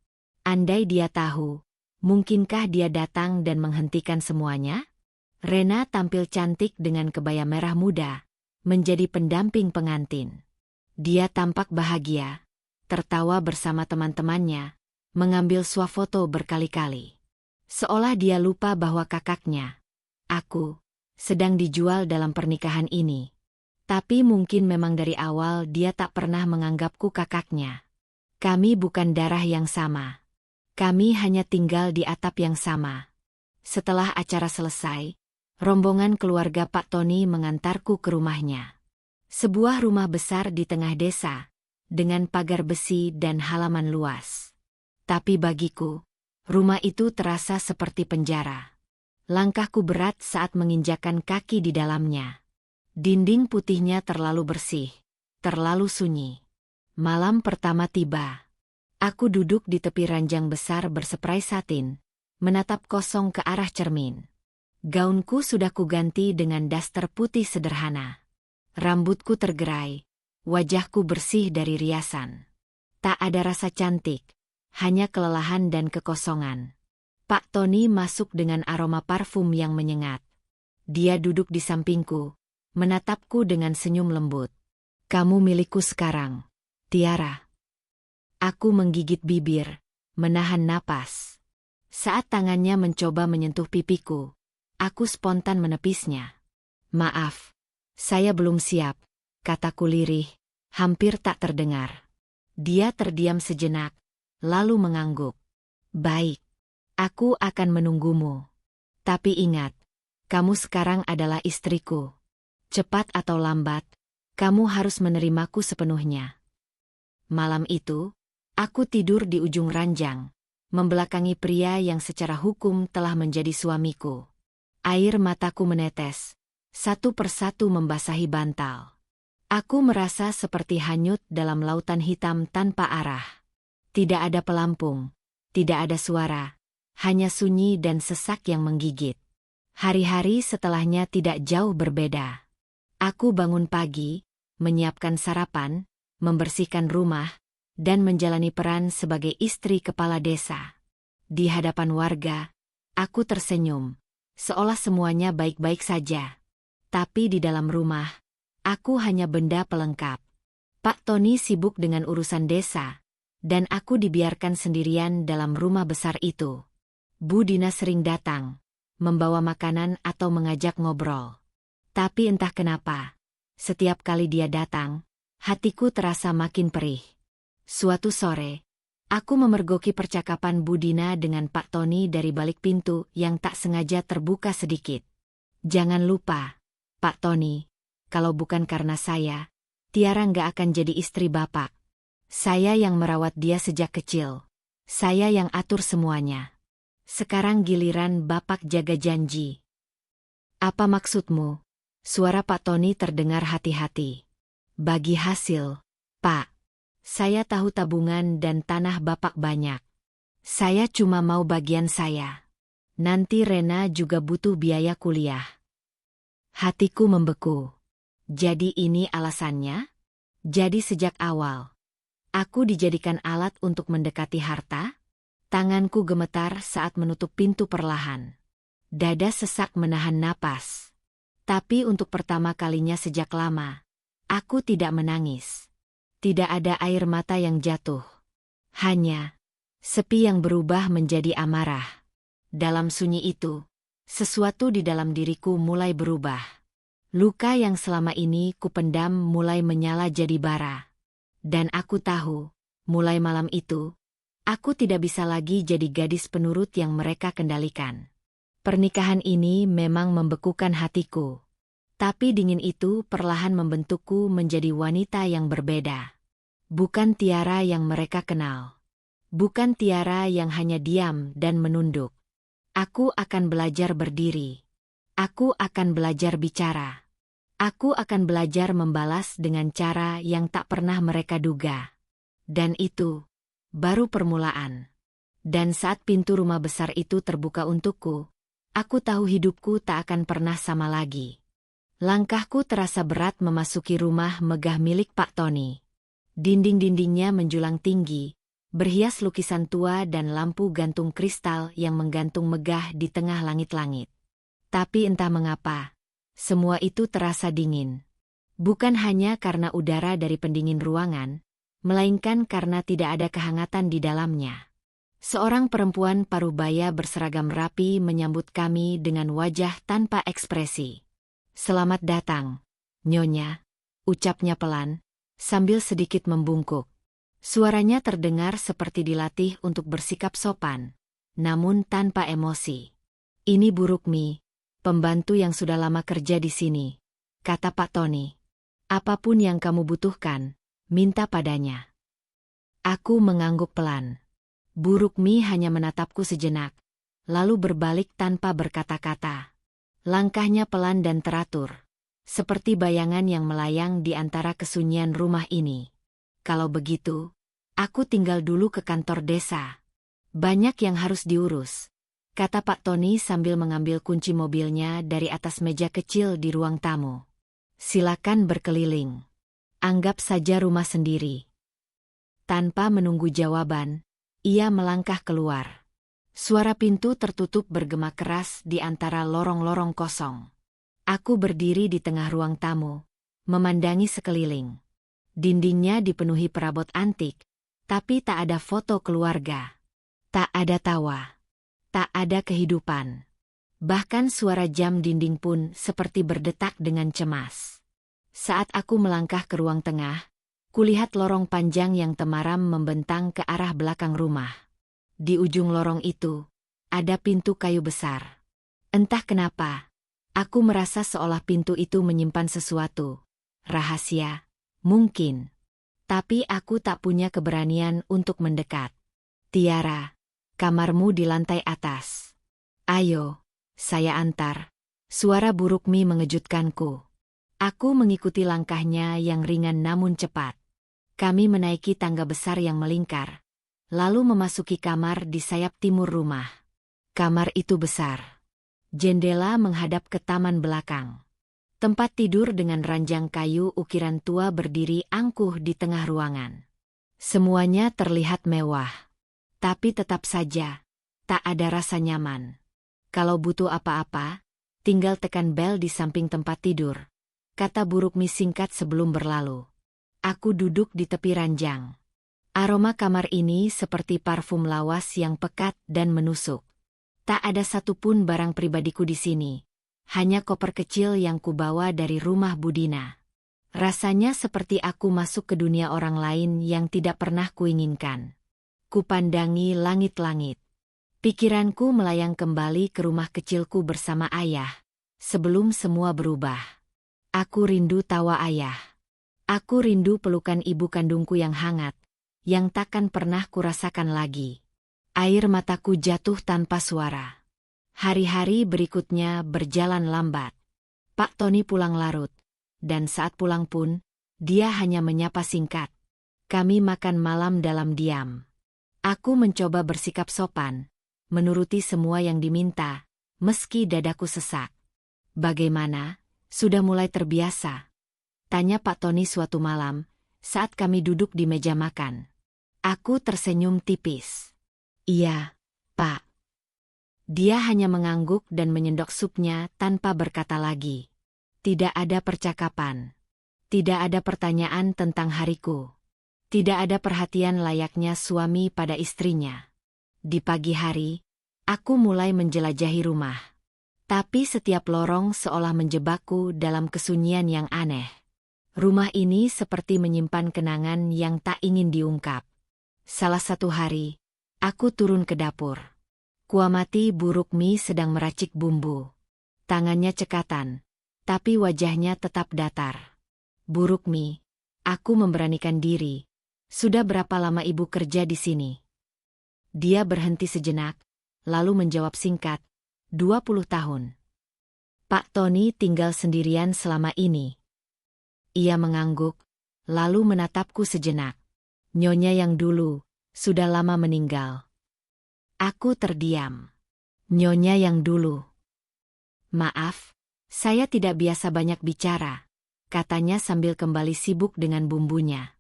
Andai dia tahu, mungkinkah dia datang dan menghentikan semuanya? Rena tampil cantik dengan kebaya merah muda, menjadi pendamping pengantin. Dia tampak bahagia, tertawa bersama teman-temannya, mengambil swafoto berkali-kali. Seolah dia lupa bahwa kakaknya, aku, sedang dijual dalam pernikahan ini. Tapi mungkin memang dari awal dia tak pernah menganggapku kakaknya. Kami bukan darah yang sama. Kami hanya tinggal di atap yang sama. Setelah acara selesai, rombongan keluarga Pak Tony mengantarku ke rumahnya. Sebuah rumah besar di tengah desa, dengan pagar besi dan halaman luas. Tapi bagiku, rumah itu terasa seperti penjara. Langkahku berat saat menginjakan kaki di dalamnya. Dinding putihnya terlalu bersih, terlalu sunyi. Malam pertama tiba. Aku duduk di tepi ranjang besar berseprai satin, menatap kosong ke arah cermin. Gaunku sudah kuganti dengan daster putih sederhana. Rambutku tergerai, wajahku bersih dari riasan. Tak ada rasa cantik, hanya kelelahan dan kekosongan. Pak Tony masuk dengan aroma parfum yang menyengat. Dia duduk di sampingku, menatapku dengan senyum lembut. Kamu milikku sekarang, Tiara. Aku menggigit bibir, menahan napas. Saat tangannya mencoba menyentuh pipiku, aku spontan menepisnya. Maaf, saya belum siap, kataku lirih, hampir tak terdengar. Dia terdiam sejenak, lalu mengangguk. Baik, aku akan menunggumu. Tapi ingat, kamu sekarang adalah istriku. Cepat atau lambat, kamu harus menerimaku sepenuhnya. Malam itu, aku tidur di ujung ranjang, membelakangi pria yang secara hukum telah menjadi suamiku. Air mataku menetes, satu persatu membasahi bantal. Aku merasa seperti hanyut dalam lautan hitam tanpa arah. Tidak ada pelampung, tidak ada suara, hanya sunyi dan sesak yang menggigit. Hari-hari setelahnya tidak jauh berbeda. Aku bangun pagi, menyiapkan sarapan, membersihkan rumah, dan menjalani peran sebagai istri kepala desa. Di hadapan warga, aku tersenyum, seolah semuanya baik-baik saja. Tapi di dalam rumah, aku hanya benda pelengkap. Pak Tony sibuk dengan urusan desa, dan aku dibiarkan sendirian dalam rumah besar itu. Bu Dina sering datang, membawa makanan atau mengajak ngobrol. Tapi entah kenapa, setiap kali dia datang, hatiku terasa makin perih. Suatu sore, aku memergoki percakapan Bu Dina dengan Pak Tony dari balik pintu yang tak sengaja terbuka sedikit. Jangan lupa, Pak Tony, kalau bukan karena saya, Tiara nggak akan jadi istri Bapak. Saya yang merawat dia sejak kecil. Saya yang atur semuanya. Sekarang giliran Bapak jaga janji. Apa maksudmu? Suara Pak Tony terdengar hati-hati. Bagi hasil, Pak. Saya tahu tabungan dan tanah Bapak banyak. Saya cuma mau bagian saya. Nanti Rena juga butuh biaya kuliah. Hatiku membeku. Jadi ini alasannya? Jadi sejak awal, aku dijadikan alat untuk mendekati harta? Tanganku gemetar saat menutup pintu perlahan. Dada sesak menahan napas. Tapi untuk pertama kalinya sejak lama, aku tidak menangis. Tidak ada air mata yang jatuh. Hanya sepi yang berubah menjadi amarah. Dalam sunyi itu, sesuatu di dalam diriku mulai berubah. Luka yang selama ini kupendam mulai menyala jadi bara. Dan aku tahu, mulai malam itu, aku tidak bisa lagi jadi gadis penurut yang mereka kendalikan. Pernikahan ini memang membekukan hatiku. Tapi dingin itu perlahan membentukku menjadi wanita yang berbeda. Bukan Tiara yang mereka kenal. Bukan Tiara yang hanya diam dan menunduk. Aku akan belajar berdiri. Aku akan belajar bicara. Aku akan belajar membalas dengan cara yang tak pernah mereka duga. Dan itu baru permulaan. Dan saat pintu rumah besar itu terbuka untukku, aku tahu hidupku tak akan pernah sama lagi. Langkahku terasa berat memasuki rumah megah milik Pak Tony. Dinding-dindingnya menjulang tinggi, berhias lukisan tua dan lampu gantung kristal yang menggantung megah di tengah langit-langit. Tapi entah mengapa, semua itu terasa dingin. Bukan hanya karena udara dari pendingin ruangan, melainkan karena tidak ada kehangatan di dalamnya. Seorang perempuan parubaya berseragam rapi menyambut kami dengan wajah tanpa ekspresi. "Selamat datang, Nyonya," ucapnya pelan, sambil sedikit membungkuk. Suaranya terdengar seperti dilatih untuk bersikap sopan, namun tanpa emosi. "Ini Bu Rukmi, pembantu yang sudah lama kerja di sini," kata Pak Tony. "Apapun yang kamu butuhkan, minta padanya." Aku mengangguk pelan. Bu Rukmi hanya menatapku sejenak, lalu berbalik tanpa berkata-kata. Langkahnya pelan dan teratur, seperti bayangan yang melayang di antara kesunyian rumah ini. "Kalau begitu, aku tinggal dulu ke kantor desa. Banyak yang harus diurus," kata Pak Tony sambil mengambil kunci mobilnya dari atas meja kecil di ruang tamu. "Silakan berkeliling. Anggap saja rumah sendiri." Tanpa menunggu jawaban, ia melangkah keluar. Suara pintu tertutup bergema keras di antara lorong-lorong kosong. Aku berdiri di tengah ruang tamu, memandangi sekeliling. Dindingnya dipenuhi perabot antik, tapi tak ada foto keluarga. Tak ada tawa. Tak ada kehidupan. Bahkan suara jam dinding pun seperti berdetak dengan cemas. Saat aku melangkah ke ruang tengah, kulihat lorong panjang yang temaram membentang ke arah belakang rumah. Di ujung lorong itu, ada pintu kayu besar. Entah kenapa, aku merasa seolah pintu itu menyimpan sesuatu. Rahasia, mungkin. Tapi aku tak punya keberanian untuk mendekat. "Tiara, kamarmu di lantai atas. Ayo, saya antar." Suara Bu Rukmi mengejutkanku. Aku mengikuti langkahnya yang ringan namun cepat. Kami menaiki tangga besar yang melingkar, lalu memasuki kamar di sayap timur rumah. Kamar itu besar. Jendela menghadap ke taman belakang. Tempat tidur dengan ranjang kayu ukiran tua berdiri angkuh di tengah ruangan. Semuanya terlihat mewah. Tapi tetap saja, tak ada rasa nyaman. "Kalau butuh apa-apa, tinggal tekan bel di samping tempat tidur," kata Bu Rukmi singkat sebelum berlalu. Aku duduk di tepi ranjang. Aroma kamar ini seperti parfum lawas yang pekat dan menusuk. Tak ada satupun barang pribadiku di sini. Hanya koper kecil yang kubawa dari rumah Budina. Rasanya seperti aku masuk ke dunia orang lain yang tidak pernah kuinginkan. Kupandangi langit-langit. Pikiranku melayang kembali ke rumah kecilku bersama ayah, sebelum semua berubah. Aku rindu tawa ayah. Aku rindu pelukan ibu kandungku yang hangat, yang takkan pernah kurasakan lagi. Air mataku jatuh tanpa suara. Hari-hari berikutnya berjalan lambat. Pak Tony pulang larut, dan saat pulang pun, dia hanya menyapa singkat. Kami makan malam dalam diam. Aku mencoba bersikap sopan, menuruti semua yang diminta, meski dadaku sesak. "Bagaimana, sudah mulai terbiasa?" tanya Pak Tony suatu malam, saat kami duduk di meja makan. Aku tersenyum tipis. "Iya, Pak." Dia hanya mengangguk dan menyendok supnya tanpa berkata lagi. Tidak ada percakapan. Tidak ada pertanyaan tentang hariku. Tidak ada perhatian layaknya suami pada istrinya. Di pagi hari, aku mulai menjelajahi rumah. Tapi setiap lorong seolah menjebakku dalam kesunyian yang aneh. Rumah ini seperti menyimpan kenangan yang tak ingin diungkap. Salah satu hari, aku turun ke dapur. Kuamati Bu Rukmi sedang meracik bumbu. Tangannya cekatan, tapi wajahnya tetap datar. "Buruk Mi, aku memberanikan diri. Sudah berapa lama ibu kerja di sini?" Dia berhenti sejenak, lalu menjawab singkat, 20 tahun. "Pak Tony tinggal sendirian selama ini." Ia mengangguk, lalu menatapku sejenak. "Nyonya yang dulu, sudah lama meninggal." Aku terdiam. "Nyonya yang dulu." "Maaf, saya tidak biasa banyak bicara," katanya sambil kembali sibuk dengan bumbunya.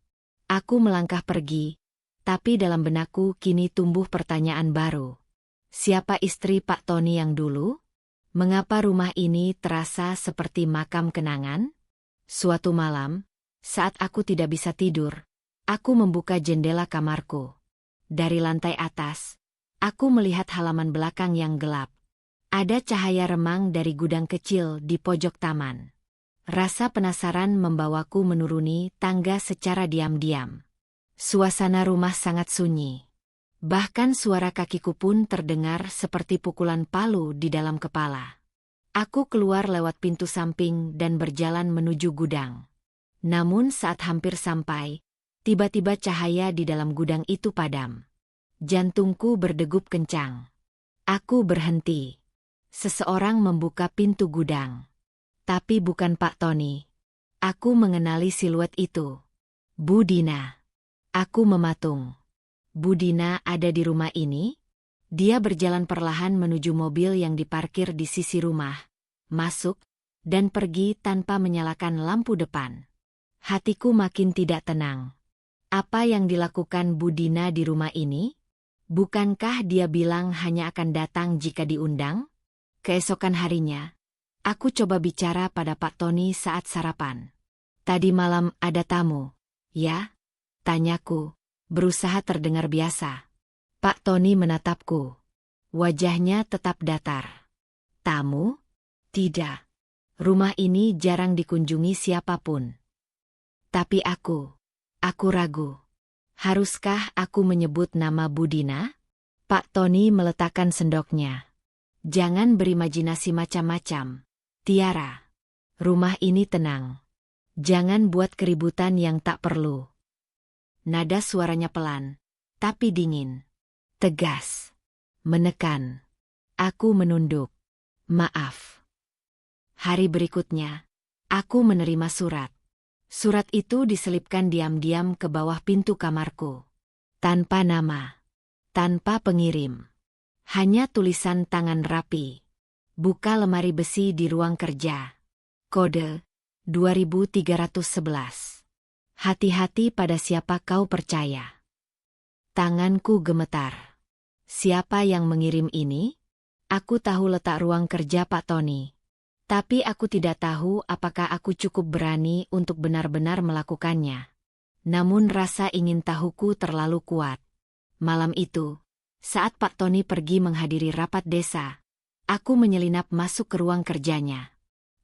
Aku melangkah pergi, tapi dalam benakku kini tumbuh pertanyaan baru. Siapa istri Pak Tony yang dulu? Mengapa rumah ini terasa seperti makam kenangan? Suatu malam, saat aku tidak bisa tidur, aku membuka jendela kamarku. Dari lantai atas, aku melihat halaman belakang yang gelap. Ada cahaya remang dari gudang kecil di pojok taman. Rasa penasaran membawaku menuruni tangga secara diam-diam. Suasana rumah sangat sunyi. Bahkan suara kakiku pun terdengar seperti pukulan palu di dalam kepala. Aku keluar lewat pintu samping dan berjalan menuju gudang. Namun saat hampir sampai, tiba-tiba cahaya di dalam gudang itu padam. Jantungku berdegup kencang. Aku berhenti. Seseorang membuka pintu gudang. Tapi bukan Pak Tony. Aku mengenali siluet itu. Bu Dina. Aku mematung. Bu Dina ada di rumah ini? Dia berjalan perlahan menuju mobil yang diparkir di sisi rumah, masuk, dan pergi tanpa menyalakan lampu depan. Hatiku makin tidak tenang. Apa yang dilakukan Bu Dina di rumah ini? Bukankah dia bilang hanya akan datang jika diundang? Keesokan harinya, aku coba bicara pada Pak Tony saat sarapan. "Tadi malam ada tamu, ya?" tanyaku, berusaha terdengar biasa. Pak Tony menatapku. Wajahnya tetap datar. "Tamu? Tidak. Rumah ini jarang dikunjungi siapapun." Tapi aku ragu. Haruskah aku menyebut nama Bu Dina? Pak Tony meletakkan sendoknya. "Jangan berimajinasi macam-macam, Tiara. Rumah ini tenang. Jangan buat keributan yang tak perlu." Nada suaranya pelan, tapi dingin. Tegas. Menekan. Aku menunduk. "Maaf." Hari berikutnya, aku menerima surat. Surat itu diselipkan diam-diam ke bawah pintu kamarku. Tanpa nama. Tanpa pengirim. Hanya tulisan tangan rapi. "Buka lemari besi di ruang kerja. Kode 2311. Hati-hati pada siapa kau percaya." Tanganku gemetar. Siapa yang mengirim ini? Aku tahu letak ruang kerja Pak Tony. Tapi aku tidak tahu apakah aku cukup berani untuk benar-benar melakukannya. Namun rasa ingin tahuku terlalu kuat. Malam itu, saat Pak Tony pergi menghadiri rapat desa, aku menyelinap masuk ke ruang kerjanya.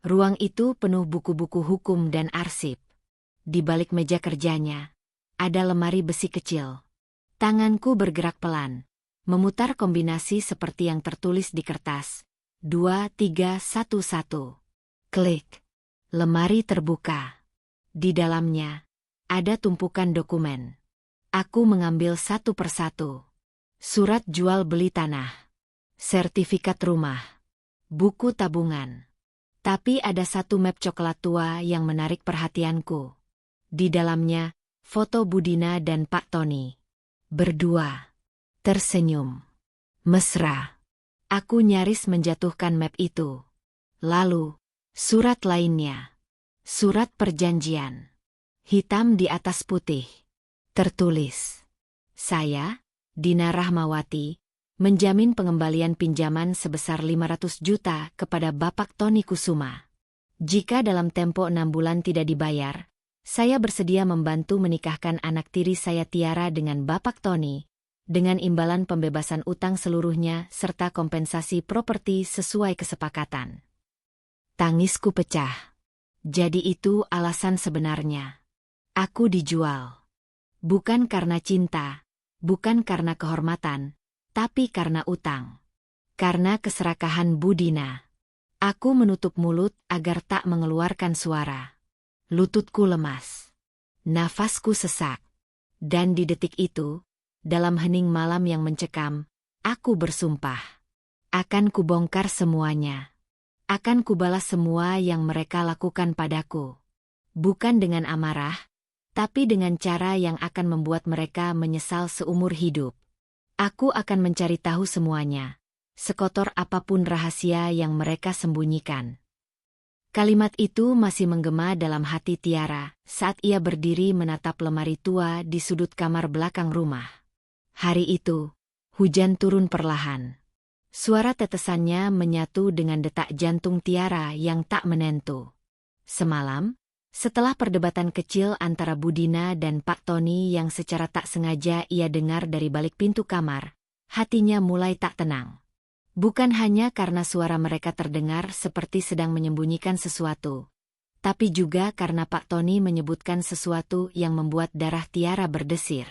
Ruang itu penuh buku-buku hukum dan arsip. Di balik meja kerjanya, ada lemari besi kecil. Tanganku bergerak pelan, memutar kombinasi seperti yang tertulis di kertas. 2311. Klik. Lemari terbuka. Di dalamnya, ada tumpukan dokumen. Aku mengambil satu persatu. Surat jual beli tanah. Sertifikat rumah. Buku tabungan. Tapi ada satu map coklat tua yang menarik perhatianku. Di dalamnya, foto Bu Dina dan Pak Tony. Berdua. Tersenyum. Mesra. Aku nyaris menjatuhkan map itu. Lalu, surat lainnya. Surat perjanjian. Hitam di atas putih. Tertulis. Saya, Dina Rahmawati, menjamin pengembalian pinjaman sebesar 500 juta kepada Bapak Tony Kusuma. Jika dalam tempo 6 bulan tidak dibayar, saya bersedia membantu menikahkan anak tiri saya Tiara dengan Bapak Tony, dengan imbalan pembebasan utang seluruhnya serta kompensasi properti sesuai kesepakatan. Tangisku pecah. Jadi itu alasan sebenarnya. Aku dijual. Bukan karena cinta, bukan karena kehormatan, tapi karena utang. Karena keserakahan Bu Dina. Aku menutup mulut agar tak mengeluarkan suara. Lututku lemas. Nafasku sesak. Dan di detik itu, dalam hening malam yang mencekam, aku bersumpah. Akan kubongkar semuanya. Akan kubalas semua yang mereka lakukan padaku. Bukan dengan amarah, tapi dengan cara yang akan membuat mereka menyesal seumur hidup. Aku akan mencari tahu semuanya, sekotor apapun rahasia yang mereka sembunyikan. Kalimat itu masih menggema dalam hati Tiara saat ia berdiri menatap lemari tua di sudut kamar belakang rumah. Hari itu, hujan turun perlahan. Suara tetesannya menyatu dengan detak jantung Tiara yang tak menentu. Semalam, setelah perdebatan kecil antara Budina dan Pak Tony yang secara tak sengaja ia dengar dari balik pintu kamar, hatinya mulai tak tenang. Bukan hanya karena suara mereka terdengar seperti sedang menyembunyikan sesuatu, tapi juga karena Pak Tony menyebutkan sesuatu yang membuat darah Tiara berdesir.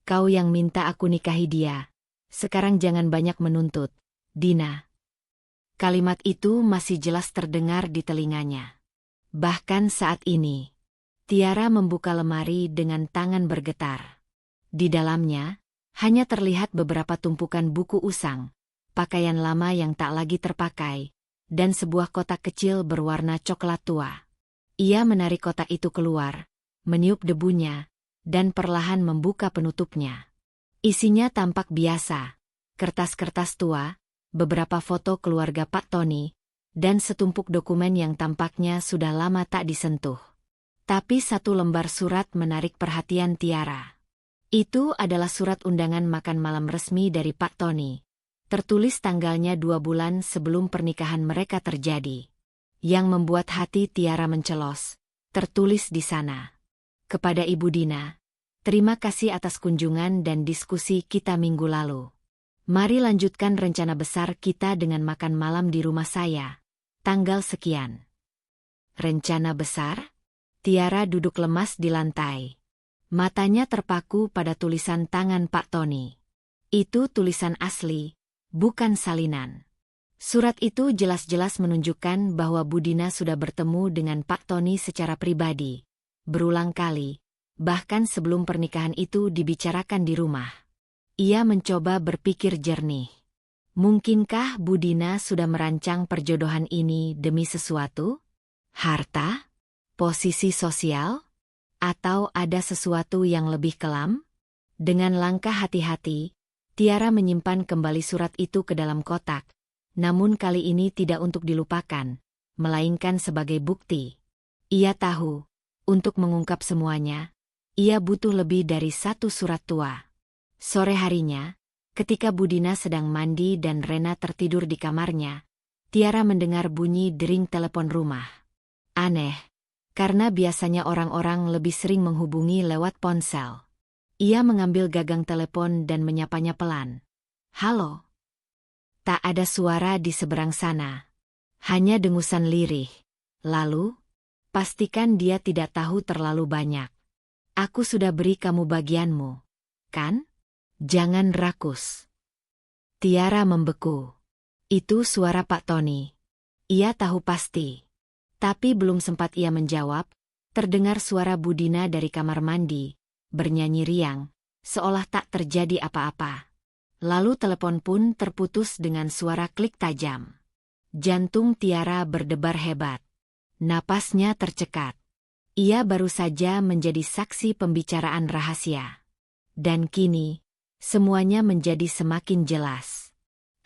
Kau yang minta aku nikahi dia. Sekarang jangan banyak menuntut, Dina. Kalimat itu masih jelas terdengar di telinganya. Bahkan saat ini, Tiara membuka lemari dengan tangan bergetar. Di dalamnya, hanya terlihat beberapa tumpukan buku usang, pakaian lama yang tak lagi terpakai, dan sebuah kotak kecil berwarna coklat tua. Ia menarik kotak itu keluar, meniup debunya, dan perlahan membuka penutupnya. Isinya tampak biasa, kertas-kertas tua, beberapa foto keluarga Pak Tony, dan setumpuk dokumen yang tampaknya sudah lama tak disentuh. Tapi satu lembar surat menarik perhatian Tiara. Itu adalah surat undangan makan malam resmi dari Pak Tony. Tertulis tanggalnya 2 bulan sebelum pernikahan mereka terjadi. Yang membuat hati Tiara mencelos. Tertulis di sana. Kepada Ibu Dina, terima kasih atas kunjungan dan diskusi kita minggu lalu. Mari lanjutkan rencana besar kita dengan makan malam di rumah saya. Tanggal sekian. Rencana besar? Tiara duduk lemas di lantai. Matanya terpaku pada tulisan tangan Pak Tony. Itu tulisan asli, bukan salinan. Surat itu jelas-jelas menunjukkan bahwa Budina sudah bertemu dengan Pak Tony secara pribadi. Berulang kali, bahkan sebelum pernikahan itu dibicarakan di rumah. Ia mencoba berpikir jernih. Mungkinkah Budina sudah merancang perjodohan ini demi sesuatu? Harta? Posisi sosial? Atau ada sesuatu yang lebih kelam? Dengan langkah hati-hati, Tiara menyimpan kembali surat itu ke dalam kotak. Namun kali ini tidak untuk dilupakan, melainkan sebagai bukti. Ia tahu, untuk mengungkap semuanya, ia butuh lebih dari satu surat tua. Sore harinya, ketika Budina sedang mandi dan Rena tertidur di kamarnya, Tiara mendengar bunyi dering telepon rumah. Aneh, karena biasanya orang-orang lebih sering menghubungi lewat ponsel. Ia mengambil gagang telepon dan menyapanya pelan. Halo. Tak ada suara di seberang sana. Hanya dengusan lirih. Lalu, pastikan dia tidak tahu terlalu banyak. Aku sudah beri kamu bagianmu, kan? Jangan rakus. Tiara membeku. Itu suara Pak Tony. Ia tahu pasti. Tapi belum sempat ia menjawab, terdengar suara Budina dari kamar mandi, bernyanyi riang, seolah tak terjadi apa-apa. Lalu telepon pun terputus dengan suara klik tajam. Jantung Tiara berdebar hebat. Napasnya tercekat. Ia baru saja menjadi saksi pembicaraan rahasia. Dan kini, semuanya menjadi semakin jelas.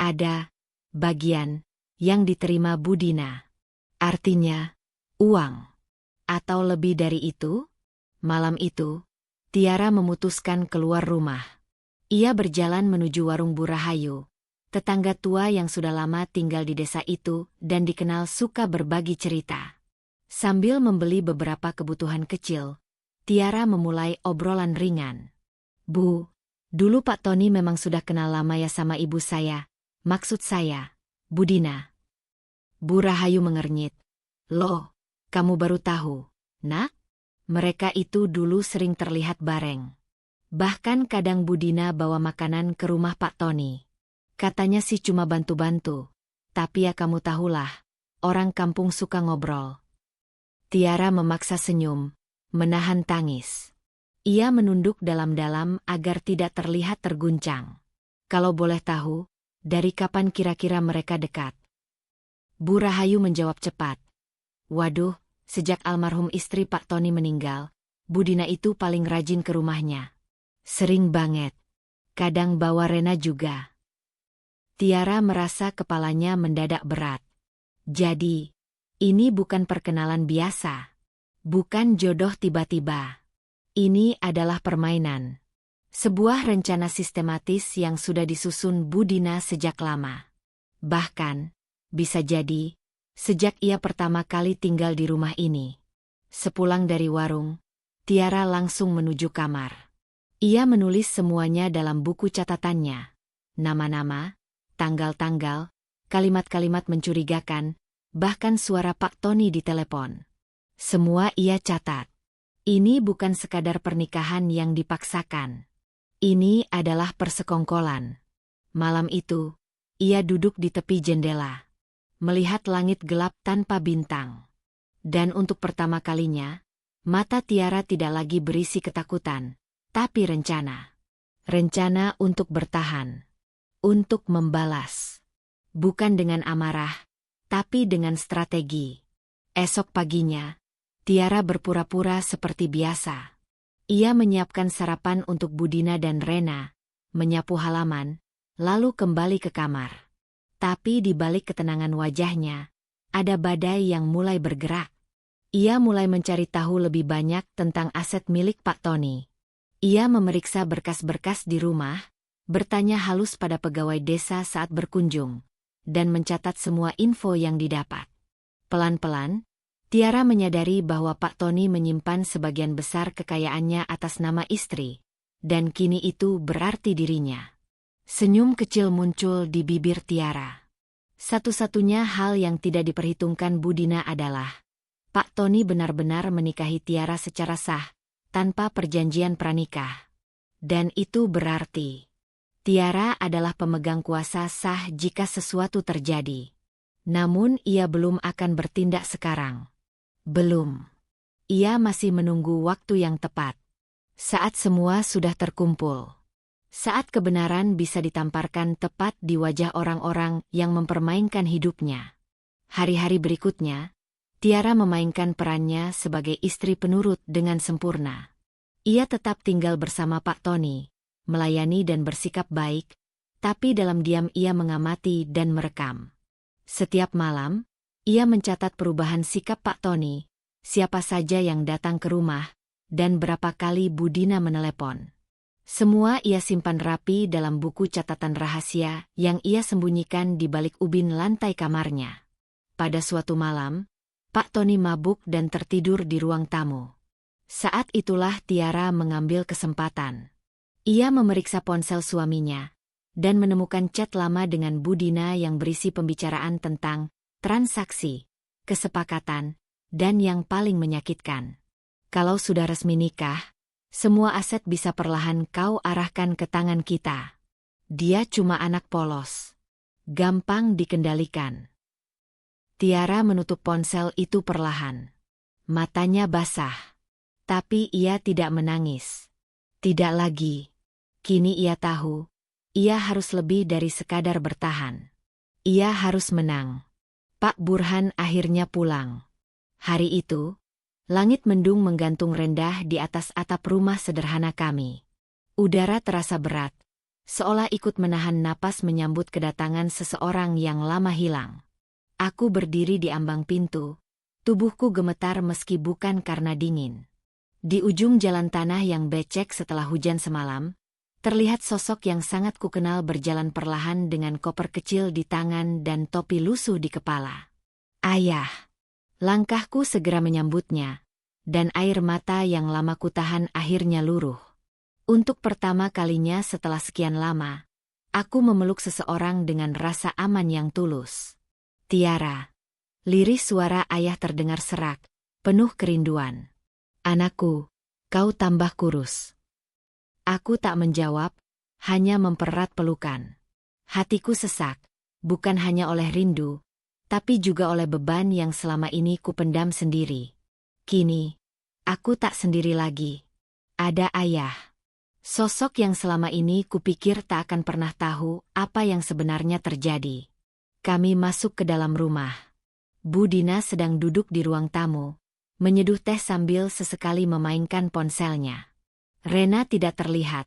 Ada bagian yang diterima Budina. Artinya, uang. Atau lebih dari itu? Malam itu, Tiara memutuskan keluar rumah. Ia berjalan menuju warung Bu Rahayu, tetangga tua yang sudah lama tinggal di desa itu dan dikenal suka berbagi cerita. Sambil membeli beberapa kebutuhan kecil, Tiara memulai obrolan ringan. Bu, dulu Pak Tony memang sudah kenal lama ya sama ibu saya, maksud saya, Budina. Bu Rahayu mengernyit. Loh, kamu baru tahu, nak? Mereka itu dulu sering terlihat bareng. Bahkan kadang Budina bawa makanan ke rumah Pak Tony. Katanya sih cuma bantu-bantu. Tapi ya kamu tahulah, orang kampung suka ngobrol. Tiara memaksa senyum, menahan tangis. Ia menunduk dalam-dalam agar tidak terlihat terguncang. Kalau boleh tahu, dari kapan kira-kira mereka dekat? Bu Rahayu menjawab cepat. Waduh, sejak almarhum istri Pak Tony meninggal, Bu Dina itu paling rajin ke rumahnya. Sering banget. Kadang bawa Rena juga. Tiara merasa kepalanya mendadak berat. Jadi, ini bukan perkenalan biasa. Bukan jodoh tiba-tiba. Ini adalah permainan. Sebuah rencana sistematis yang sudah disusun Bu Dina sejak lama. Bahkan, bisa jadi, sejak ia pertama kali tinggal di rumah ini. Sepulang dari warung, Tiara langsung menuju kamar. Ia menulis semuanya dalam buku catatannya. Nama-nama, tanggal-tanggal, kalimat-kalimat mencurigakan, bahkan suara Pak Tony di telepon. Semua ia catat. Ini bukan sekadar pernikahan yang dipaksakan. Ini adalah persekongkolan. Malam itu, ia duduk di tepi jendela, melihat langit gelap tanpa bintang. Dan untuk pertama kalinya, mata Tiara tidak lagi berisi ketakutan, tapi rencana. Rencana untuk bertahan. Untuk membalas. Bukan dengan amarah, tapi dengan strategi. Esok paginya, Tiara berpura-pura seperti biasa. Ia menyiapkan sarapan untuk Bu Dina dan Rena, menyapu halaman, lalu kembali ke kamar. Tapi di balik ketenangan wajahnya, ada badai yang mulai bergerak. Ia mulai mencari tahu lebih banyak tentang aset milik Pak Tony. Ia memeriksa berkas-berkas di rumah, bertanya halus pada pegawai desa saat berkunjung, dan mencatat semua info yang didapat. Pelan-pelan, Tiara menyadari bahwa Pak Tony menyimpan sebagian besar kekayaannya atas nama istri, dan kini itu berarti dirinya. Senyum kecil muncul di bibir Tiara. Satu-satunya hal yang tidak diperhitungkan Bu Dina adalah Pak Tony benar-benar menikahi Tiara secara sah, tanpa perjanjian pranikah. Dan itu berarti Tiara adalah pemegang kuasa sah jika sesuatu terjadi. Namun ia belum akan bertindak sekarang. Belum. Ia masih menunggu waktu yang tepat. Saat semua sudah terkumpul. Saat kebenaran bisa ditamparkan tepat di wajah orang-orang yang mempermainkan hidupnya. Hari-hari berikutnya, Tiara memainkan perannya sebagai istri penurut dengan sempurna. Ia tetap tinggal bersama Pak Tony, melayani dan bersikap baik, tapi dalam diam ia mengamati dan merekam. Setiap malam, ia mencatat perubahan sikap Pak Tony, siapa saja yang datang ke rumah, dan berapa kali Bu Dina menelepon. Semua ia simpan rapi dalam buku catatan rahasia yang ia sembunyikan di balik ubin lantai kamarnya. Pada suatu malam, Pak Tony mabuk dan tertidur di ruang tamu. Saat itulah Tiara mengambil kesempatan. Ia memeriksa ponsel suaminya, dan menemukan chat lama dengan Bu Dina yang berisi pembicaraan tentang transaksi, kesepakatan, dan yang paling menyakitkan. Kalau sudah resmi nikah, semua aset bisa perlahan kau arahkan ke tangan kita. Dia cuma anak polos. Gampang dikendalikan. Tiara menutup ponsel itu perlahan. Matanya basah. Tapi ia tidak menangis. Tidak lagi. Kini ia tahu, ia harus lebih dari sekadar bertahan. Ia harus menang. Pak Burhan akhirnya pulang. Hari itu, langit mendung menggantung rendah di atas atap rumah sederhana kami. Udara terasa berat, seolah ikut menahan napas menyambut kedatangan seseorang yang lama hilang. Aku berdiri di ambang pintu, tubuhku gemetar meski bukan karena dingin. Di ujung jalan tanah yang becek setelah hujan semalam, terlihat sosok yang sangat kukenal berjalan perlahan dengan koper kecil di tangan dan topi lusuh di kepala. Ayah! Langkahku segera menyambutnya, dan air mata yang lama kutahan akhirnya luruh. Untuk pertama kalinya setelah sekian lama, aku memeluk seseorang dengan rasa aman yang tulus. Tiara. Lirih suara ayah terdengar serak, penuh kerinduan. Anakku, kau tambah kurus. Aku tak menjawab, hanya mempererat pelukan. Hatiku sesak, bukan hanya oleh rindu, tapi juga oleh beban yang selama ini kupendam sendiri. Kini, aku tak sendiri lagi. Ada ayah. Sosok yang selama ini kupikir tak akan pernah tahu apa yang sebenarnya terjadi. Kami masuk ke dalam rumah. Bu Dina sedang duduk di ruang tamu, menyeduh teh sambil sesekali memainkan ponselnya. Rena tidak terlihat.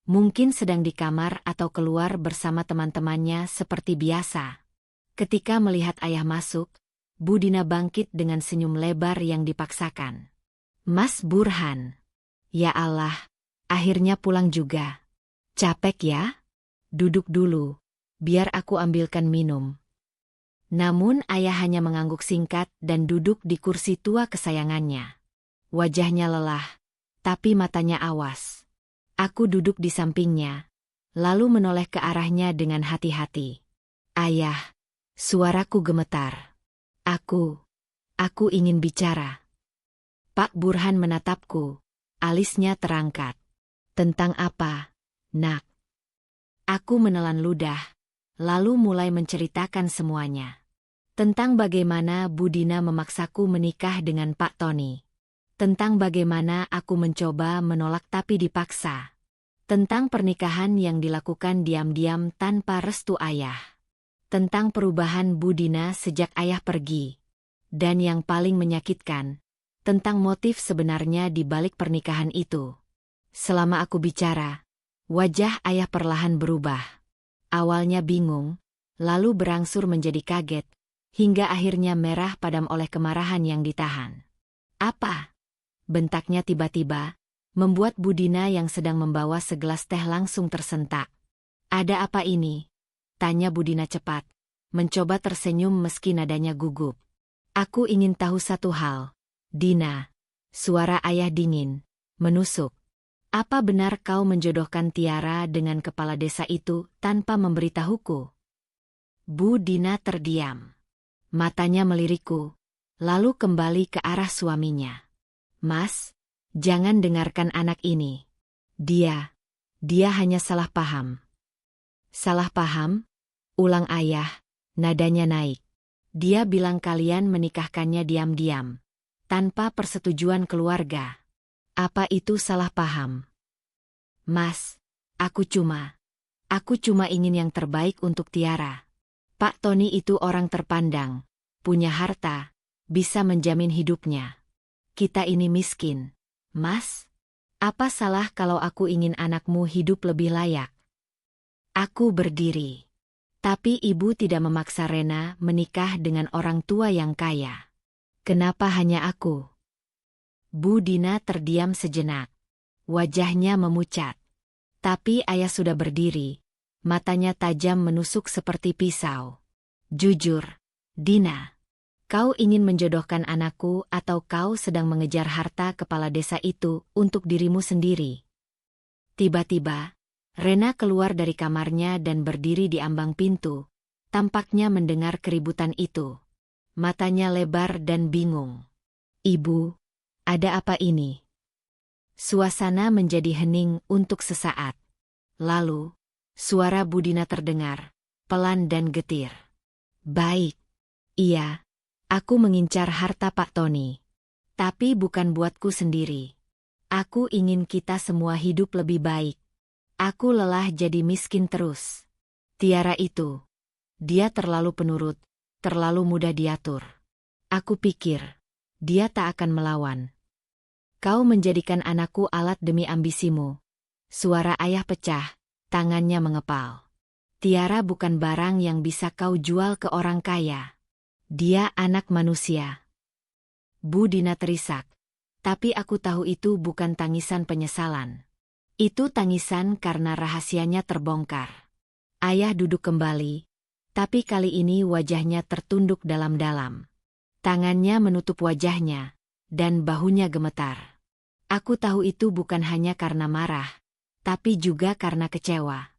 Mungkin sedang di kamar atau keluar bersama teman-temannya seperti biasa. Ketika melihat ayah masuk, Bu Dina bangkit dengan senyum lebar yang dipaksakan. "Mas Burhan. Ya Allah, akhirnya pulang juga. Capek ya? Duduk dulu, biar aku ambilkan minum." Namun ayah hanya mengangguk singkat dan duduk di kursi tua kesayangannya. Wajahnya lelah, tapi matanya awas. Aku duduk di sampingnya, lalu menoleh ke arahnya dengan hati-hati. "Ayah," suaraku gemetar. Aku ingin bicara." Pak Burhan menatapku, alisnya terangkat. "Tentang apa, Nak?" Aku menelan ludah, lalu mulai menceritakan semuanya. Tentang bagaimana Bu Dina memaksaku menikah dengan Pak Tony. Tentang bagaimana aku mencoba menolak tapi dipaksa. Tentang pernikahan yang dilakukan diam-diam tanpa restu ayah. Tentang perubahan Bu Dina sejak ayah pergi. Dan yang paling menyakitkan, tentang motif sebenarnya di balik pernikahan itu. Selama aku bicara, wajah ayah perlahan berubah. Awalnya bingung, lalu berangsur menjadi kaget, hingga akhirnya merah padam oleh kemarahan yang ditahan. "Apa?" bentaknya tiba-tiba, membuat Bu Dina yang sedang membawa segelas teh langsung tersentak. "Ada apa ini?" tanya Bu Dina cepat, mencoba tersenyum meski nadanya gugup. "Aku ingin tahu satu hal, Dina." Suara ayah dingin, menusuk. "Apa benar kau menjodohkan Tiara dengan kepala desa itu tanpa memberitahuku?" Bu Dina terdiam. Matanya melirikku, lalu kembali ke arah suaminya. "Mas, jangan dengarkan anak ini. Dia hanya salah paham." "Salah paham?" ulang ayah, nadanya naik. "Dia bilang kalian menikahkannya diam-diam, tanpa persetujuan keluarga. Apa itu salah paham?" "Mas, aku cuma ingin yang terbaik untuk Tiara. Pak Tony itu orang terpandang, punya harta, bisa menjamin hidupnya. Kita ini miskin. Mas, apa salah kalau aku ingin anakmu hidup lebih layak?" Aku berdiri. "Tapi ibu tidak memaksa Rena menikah dengan orang tua yang kaya. Kenapa hanya aku?" Bu Dina terdiam sejenak. Wajahnya memucat. Tapi ayah sudah berdiri. Matanya tajam menusuk seperti pisau. "Jujur, Dina. Kau ingin menjodohkan anakku atau kau sedang mengejar harta kepala desa itu untuk dirimu sendiri?" Tiba-tiba, Rena keluar dari kamarnya dan berdiri di ambang pintu. Tampaknya mendengar keributan itu. Matanya lebar dan bingung. "Ibu, ada apa ini?" Suasana menjadi hening untuk sesaat. Lalu, suara Bu Dina terdengar, pelan dan getir. "Baik. Iya. Aku mengincar harta Pak Tony. Tapi bukan buatku sendiri. Aku ingin kita semua hidup lebih baik. Aku lelah jadi miskin terus. Tiara itu, dia terlalu penurut, terlalu mudah diatur. Aku pikir, dia tak akan melawan. Kau menjadikan anakku alat demi ambisimu." Suara ayah pecah, tangannya mengepal. "Tiara bukan barang yang bisa kau jual ke orang kaya. Dia anak manusia." Bu Dina terisak. Tapi aku tahu itu bukan tangisan penyesalan. Itu tangisan karena rahasianya terbongkar. Ayah duduk kembali, tapi kali ini wajahnya tertunduk dalam-dalam. Tangannya menutup wajahnya, dan bahunya gemetar. Aku tahu itu bukan hanya karena marah, tapi juga karena kecewa.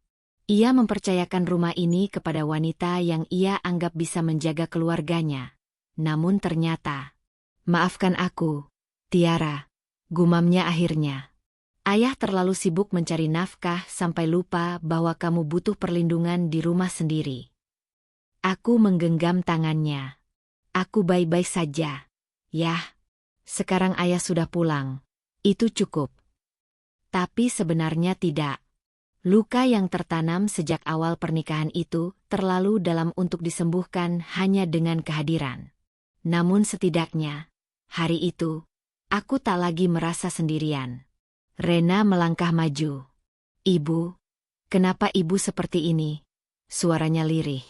Ia mempercayakan rumah ini kepada wanita yang ia anggap bisa menjaga keluarganya. Namun ternyata, "Maafkan aku, Tiara," gumamnya akhirnya. "Ayah terlalu sibuk mencari nafkah sampai lupa bahwa kamu butuh perlindungan di rumah sendiri." Aku menggenggam tangannya. Aku baik-baik saja. Yah, sekarang ayah sudah pulang. Itu cukup. Tapi sebenarnya tidak. Luka yang tertanam sejak awal pernikahan itu terlalu dalam untuk disembuhkan hanya dengan kehadiran. Namun setidaknya, hari itu, aku tak lagi merasa sendirian. Rena melangkah maju. Ibu, kenapa ibu seperti ini? Suaranya lirih.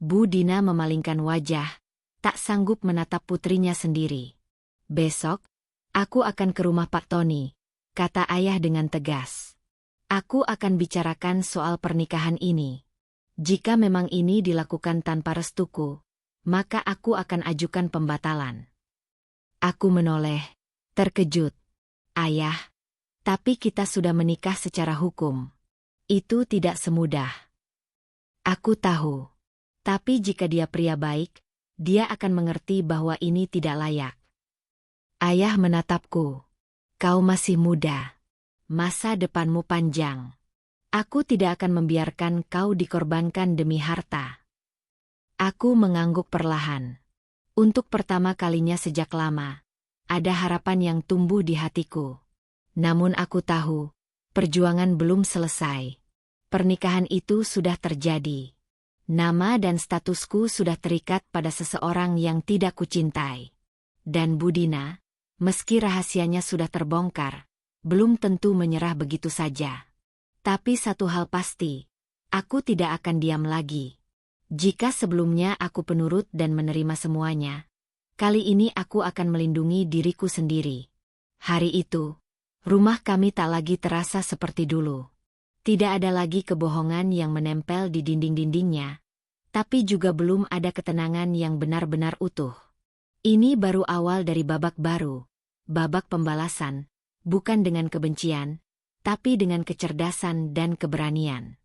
Bu Dina memalingkan wajah, tak sanggup menatap putrinya sendiri. Besok, aku akan ke rumah Pak Tony, kata ayah dengan tegas. Aku akan bicarakan soal pernikahan ini. Jika memang ini dilakukan tanpa restuku, maka aku akan ajukan pembatalan. Aku menoleh, terkejut. Ayah, tapi kita sudah menikah secara hukum. Itu tidak semudah. Aku tahu. Tapi jika dia pria baik, dia akan mengerti bahwa ini tidak layak. Ayah menatapku. Kau masih muda. Masa depanmu panjang. Aku tidak akan membiarkan kau dikorbankan demi harta. Aku mengangguk perlahan. Untuk pertama kalinya sejak lama, ada harapan yang tumbuh di hatiku. Namun aku tahu, perjuangan belum selesai. Pernikahan itu sudah terjadi. Nama dan statusku sudah terikat pada seseorang yang tidak kucintai. Dan Bu Dina, meski rahasianya sudah terbongkar, belum tentu menyerah begitu saja. Tapi satu hal pasti, aku tidak akan diam lagi. Jika sebelumnya aku penurut dan menerima semuanya, kali ini aku akan melindungi diriku sendiri. Hari itu, rumah kami tak lagi terasa seperti dulu. Tidak ada lagi kebohongan yang menempel di dinding-dindingnya, tapi juga belum ada ketenangan yang benar-benar utuh. Ini baru awal dari babak baru, babak pembalasan, bukan dengan kebencian, tapi dengan kecerdasan dan keberanian.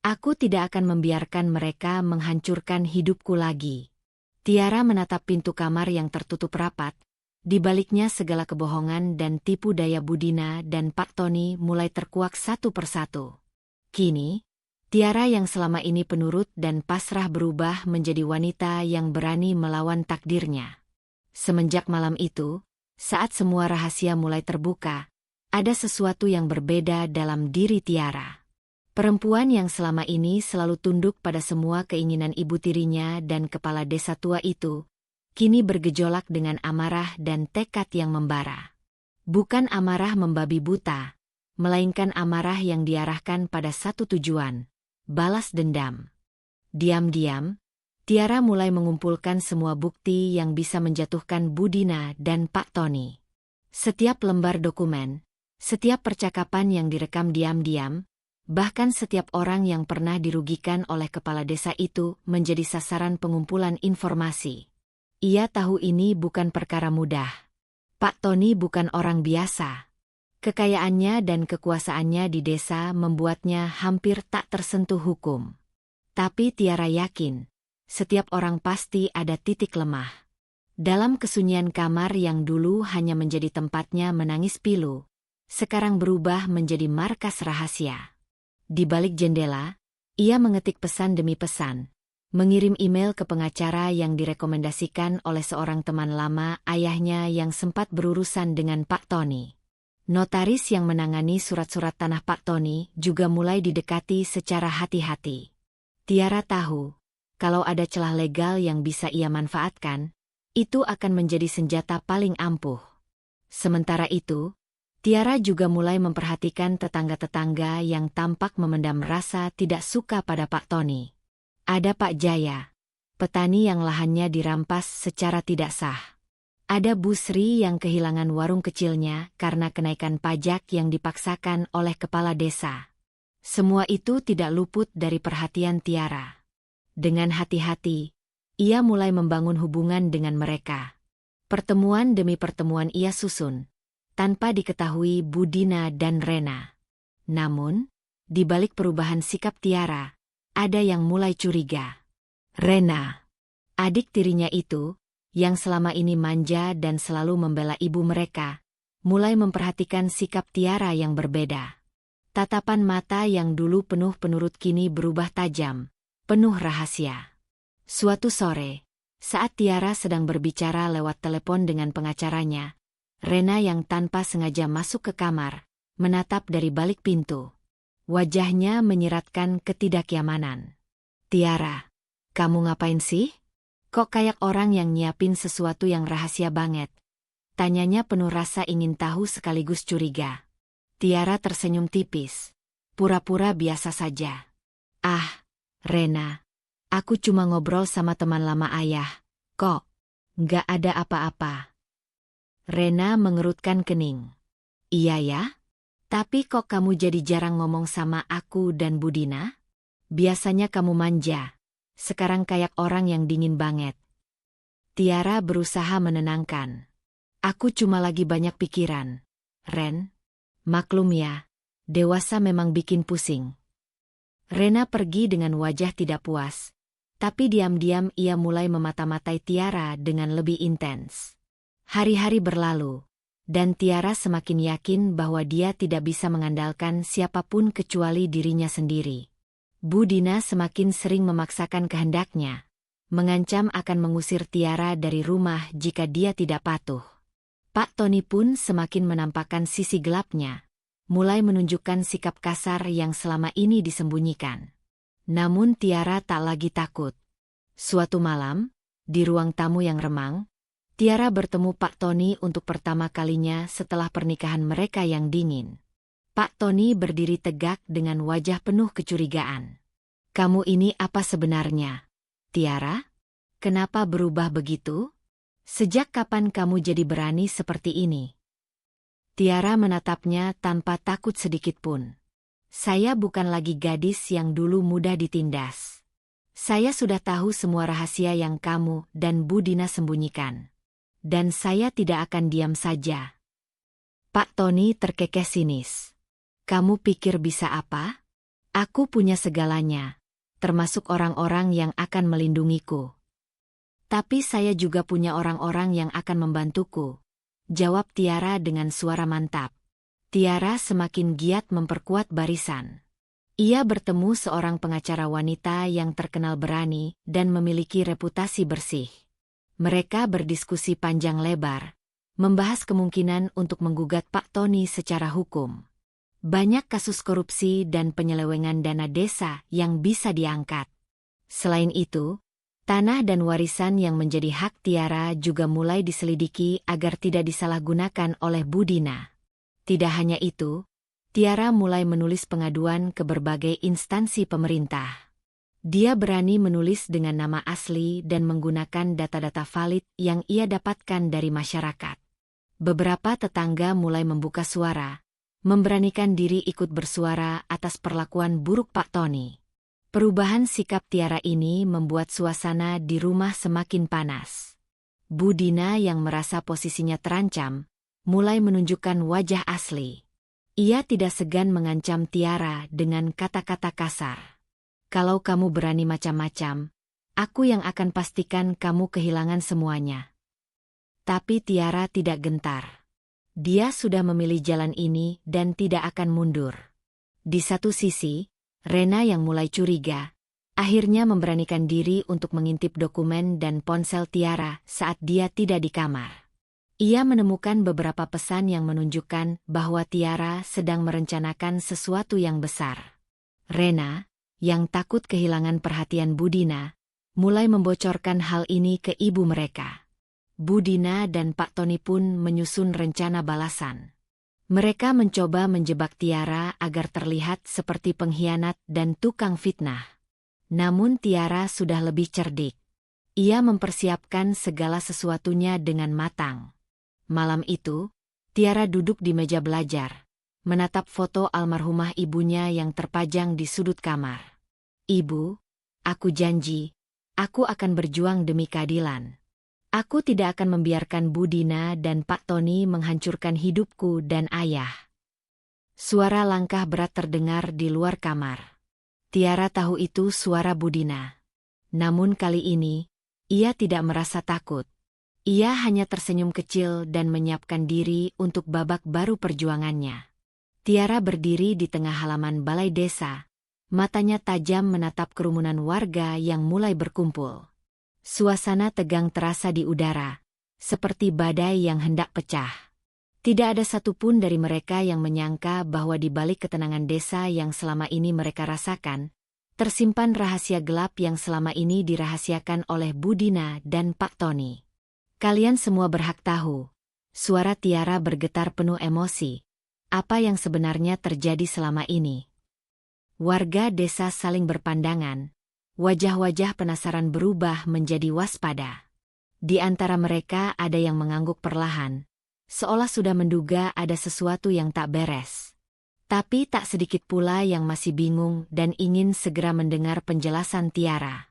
Aku tidak akan membiarkan mereka menghancurkan hidupku lagi. Tiara menatap pintu kamar yang tertutup rapat, di baliknya segala kebohongan dan tipu daya Bu Dina dan Pak Tony mulai terkuak satu persatu. Kini, Tiara yang selama ini penurut dan pasrah berubah menjadi wanita yang berani melawan takdirnya. Semenjak malam itu, saat semua rahasia mulai terbuka, ada sesuatu yang berbeda dalam diri Tiara. Perempuan yang selama ini selalu tunduk pada semua keinginan ibu tirinya dan kepala desa tua itu, kini bergejolak dengan amarah dan tekad yang membara. Bukan amarah membabi buta, melainkan amarah yang diarahkan pada satu tujuan, balas dendam. Diam-diam, Tiara mulai mengumpulkan semua bukti yang bisa menjatuhkan Bu Dina dan Pak Tony. Setiap lembar dokumen, setiap percakapan yang direkam diam-diam, bahkan setiap orang yang pernah dirugikan oleh kepala desa itu menjadi sasaran pengumpulan informasi. Ia tahu ini bukan perkara mudah. Pak Tony bukan orang biasa. Kekayaannya dan kekuasaannya di desa membuatnya hampir tak tersentuh hukum. Tapi Tiara yakin, setiap orang pasti ada titik lemah. Dalam kesunyian kamar yang dulu hanya menjadi tempatnya menangis pilu, sekarang berubah menjadi markas rahasia. Di balik jendela, ia mengetik pesan demi pesan, mengirim email ke pengacara yang direkomendasikan oleh seorang teman lama ayahnya yang sempat berurusan dengan Pak Tony. Notaris yang menangani surat-surat tanah Pak Tony juga mulai didekati secara hati-hati. Tiara tahu, kalau ada celah legal yang bisa ia manfaatkan, itu akan menjadi senjata paling ampuh. Sementara itu, Tiara juga mulai memperhatikan tetangga-tetangga yang tampak memendam rasa tidak suka pada Pak Tony. Ada Pak Jaya, petani yang lahannya dirampas secara tidak sah. Ada Bu Sri yang kehilangan warung kecilnya karena kenaikan pajak yang dipaksakan oleh kepala desa. Semua itu tidak luput dari perhatian Tiara. Dengan hati-hati, ia mulai membangun hubungan dengan mereka. Pertemuan demi pertemuan ia susun, tanpa diketahui Bu Dina dan Rena. Namun, di balik perubahan sikap Tiara, ada yang mulai curiga. Rena, adik tirinya itu, yang selama ini manja dan selalu membela ibu mereka, mulai memperhatikan sikap Tiara yang berbeda. Tatapan mata yang dulu penuh penurut kini berubah tajam, penuh rahasia. Suatu sore, saat Tiara sedang berbicara lewat telepon dengan pengacaranya, Rena yang tanpa sengaja masuk ke kamar, menatap dari balik pintu. Wajahnya menyiratkan ketidaknyamanan. "Tiara, kamu ngapain sih? Kok kayak orang yang nyiapin sesuatu yang rahasia banget?" Tanyanya penuh rasa ingin tahu sekaligus curiga. Tiara tersenyum tipis. Pura-pura biasa saja. "Ah, Rena, aku cuma ngobrol sama teman lama ayah. Kok nggak ada apa-apa?" Rena mengerutkan kening. "Iya ya? Tapi kok kamu jadi jarang ngomong sama aku dan Budina? Biasanya kamu manja. Sekarang kayak orang yang dingin banget." Tiara berusaha menenangkan. "Aku cuma lagi banyak pikiran, Ren. Maklum ya, dewasa memang bikin pusing." Rena pergi dengan wajah tidak puas. Tapi diam-diam ia mulai memata-matai Tiara dengan lebih intens. Hari-hari berlalu. Dan Tiara semakin yakin bahwa dia tidak bisa mengandalkan siapapun kecuali dirinya sendiri. Budina semakin sering memaksakan kehendaknya, mengancam akan mengusir Tiara dari rumah jika dia tidak patuh. Pak Tony pun semakin menampakkan sisi gelapnya, mulai menunjukkan sikap kasar yang selama ini disembunyikan. Namun Tiara tak lagi takut. Suatu malam, di ruang tamu yang remang, Tiara bertemu Pak Tony untuk pertama kalinya setelah pernikahan mereka yang dingin. Pak Tony berdiri tegak dengan wajah penuh kecurigaan. "Kamu ini apa sebenarnya, Tiara? Kenapa berubah begitu? Sejak kapan kamu jadi berani seperti ini?" Tiara menatapnya tanpa takut sedikit pun. "Saya bukan lagi gadis yang dulu mudah ditindas. Saya sudah tahu semua rahasia yang kamu dan Budina sembunyikan. Dan saya tidak akan diam saja." Pak Tony terkekeh sinis. "Kamu pikir bisa apa? Aku punya segalanya, termasuk orang-orang yang akan melindungiku. Tapi saya juga punya orang-orang yang akan membantuku," jawab Tiara dengan suara mantap. Tiara semakin giat memperkuat barisan. Ia bertemu seorang pengacara wanita yang terkenal berani dan memiliki reputasi bersih. Mereka berdiskusi panjang lebar, membahas kemungkinan untuk menggugat Pak Tony secara hukum. Banyak kasus korupsi dan penyelewengan dana desa yang bisa diangkat. Selain itu, tanah dan warisan yang menjadi hak Tiara juga mulai diselidiki agar tidak disalahgunakan oleh Budina. Tidak hanya itu, Tiara mulai menulis pengaduan ke berbagai instansi pemerintah. Dia berani menulis dengan nama asli dan menggunakan data-data valid yang ia dapatkan dari masyarakat. Beberapa tetangga mulai membuka suara, memberanikan diri ikut bersuara atas perlakuan buruk Pak Tony. Perubahan sikap Tiara ini membuat suasana di rumah semakin panas. Budina yang merasa posisinya terancam, mulai menunjukkan wajah asli. Ia tidak segan mengancam Tiara dengan kata-kata kasar. "Kalau kamu berani macam-macam, aku yang akan pastikan kamu kehilangan semuanya." Tapi Tiara tidak gentar. Dia sudah memilih jalan ini dan tidak akan mundur. Di satu sisi, Rena yang mulai curiga, akhirnya memberanikan diri untuk mengintip dokumen dan ponsel Tiara saat dia tidak di kamar. Ia menemukan beberapa pesan yang menunjukkan bahwa Tiara sedang merencanakan sesuatu yang besar. Rena, yang takut kehilangan perhatian Budina, mulai membocorkan hal ini ke ibu mereka. Budina dan Pak Tony pun menyusun rencana balasan. Mereka mencoba menjebak Tiara agar terlihat seperti pengkhianat dan tukang fitnah. Namun Tiara sudah lebih cerdik. Ia mempersiapkan segala sesuatunya dengan matang. Malam itu, Tiara duduk di meja belajar, menatap foto almarhumah ibunya yang terpajang di sudut kamar. "Ibu, aku janji, aku akan berjuang demi keadilan. Aku tidak akan membiarkan Budina dan Pak Tony menghancurkan hidupku dan ayah." Suara langkah berat terdengar di luar kamar. Tiara tahu itu suara Budina. Namun kali ini, ia tidak merasa takut. Ia hanya tersenyum kecil dan menyiapkan diri untuk babak baru perjuangannya. Tiara berdiri di tengah halaman balai desa, matanya tajam menatap kerumunan warga yang mulai berkumpul. Suasana tegang terasa di udara, seperti badai yang hendak pecah. Tidak ada satupun dari mereka yang menyangka bahwa di balik ketenangan desa yang selama ini mereka rasakan, tersimpan rahasia gelap yang selama ini dirahasiakan oleh Budina dan Pak Tony. Kalian semua berhak tahu. Suara Tiara bergetar penuh emosi. Apa yang sebenarnya terjadi selama ini? Warga desa saling berpandangan. Wajah-wajah penasaran berubah menjadi waspada. Di antara mereka ada yang mengangguk perlahan, seolah sudah menduga ada sesuatu yang tak beres. Tapi tak sedikit pula yang masih bingung dan ingin segera mendengar penjelasan Tiara.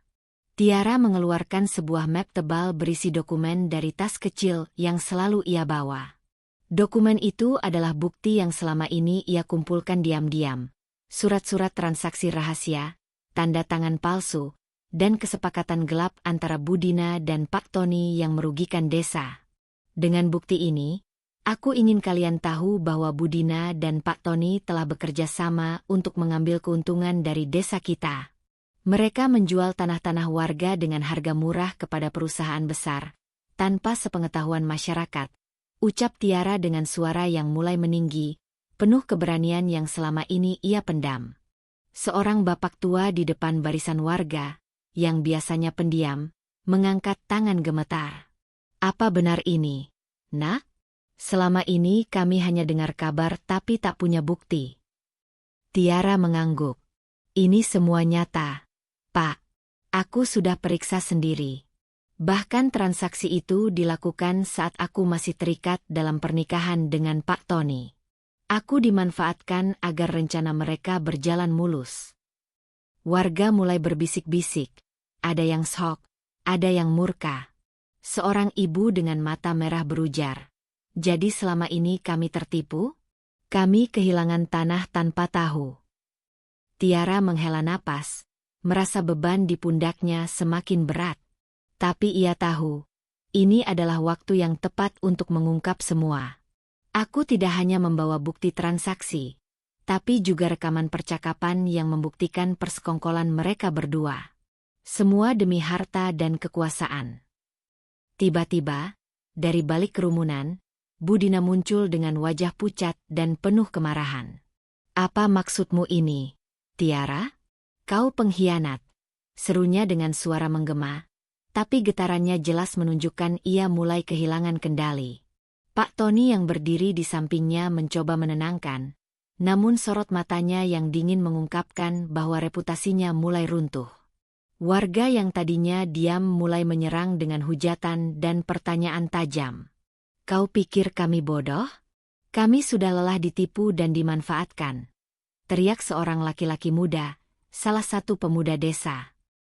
Tiara mengeluarkan sebuah map tebal berisi dokumen dari tas kecil yang selalu ia bawa. Dokumen itu adalah bukti yang selama ini ia kumpulkan diam-diam. Surat-surat transaksi rahasia, tanda tangan palsu, dan kesepakatan gelap antara Budina dan Pak Tony yang merugikan desa. Dengan bukti ini, aku ingin kalian tahu bahwa Budina dan Pak Tony telah bekerja sama untuk mengambil keuntungan dari desa kita. Mereka menjual tanah-tanah warga dengan harga murah kepada perusahaan besar, tanpa sepengetahuan masyarakat. Ucap Tiara dengan suara yang mulai meninggi, penuh keberanian yang selama ini ia pendam. Seorang bapak tua di depan barisan warga, yang biasanya pendiam, mengangkat tangan gemetar. Apa benar ini, Nak? Selama ini kami hanya dengar kabar tapi tak punya bukti. Tiara mengangguk. Ini semua nyata, Pak. Aku sudah periksa sendiri. Bahkan transaksi itu dilakukan saat aku masih terikat dalam pernikahan dengan Pak Tony. Aku dimanfaatkan agar rencana mereka berjalan mulus. Warga mulai berbisik-bisik. Ada yang shock, ada yang murka. Seorang ibu dengan mata merah berujar. Jadi selama ini kami tertipu? Kami kehilangan tanah tanpa tahu. Tiara menghela napas, merasa beban di pundaknya semakin berat. Tapi ia tahu, ini adalah waktu yang tepat untuk mengungkap semua. Aku tidak hanya membawa bukti transaksi, tapi juga rekaman percakapan yang membuktikan persekongkolan mereka berdua. Semua demi harta dan kekuasaan. Tiba-tiba, dari balik kerumunan, Budina muncul dengan wajah pucat dan penuh kemarahan. Apa maksudmu ini, Tiara? Kau pengkhianat, serunya dengan suara menggema. Tapi getarannya jelas menunjukkan ia mulai kehilangan kendali. Pak Tony yang berdiri di sampingnya mencoba menenangkan, namun sorot matanya yang dingin mengungkapkan bahwa reputasinya mulai runtuh. Warga yang tadinya diam mulai menyerang dengan hujatan dan pertanyaan tajam. Kau pikir kami bodoh? Kami sudah lelah ditipu dan dimanfaatkan. Teriak seorang laki-laki muda, salah satu pemuda desa.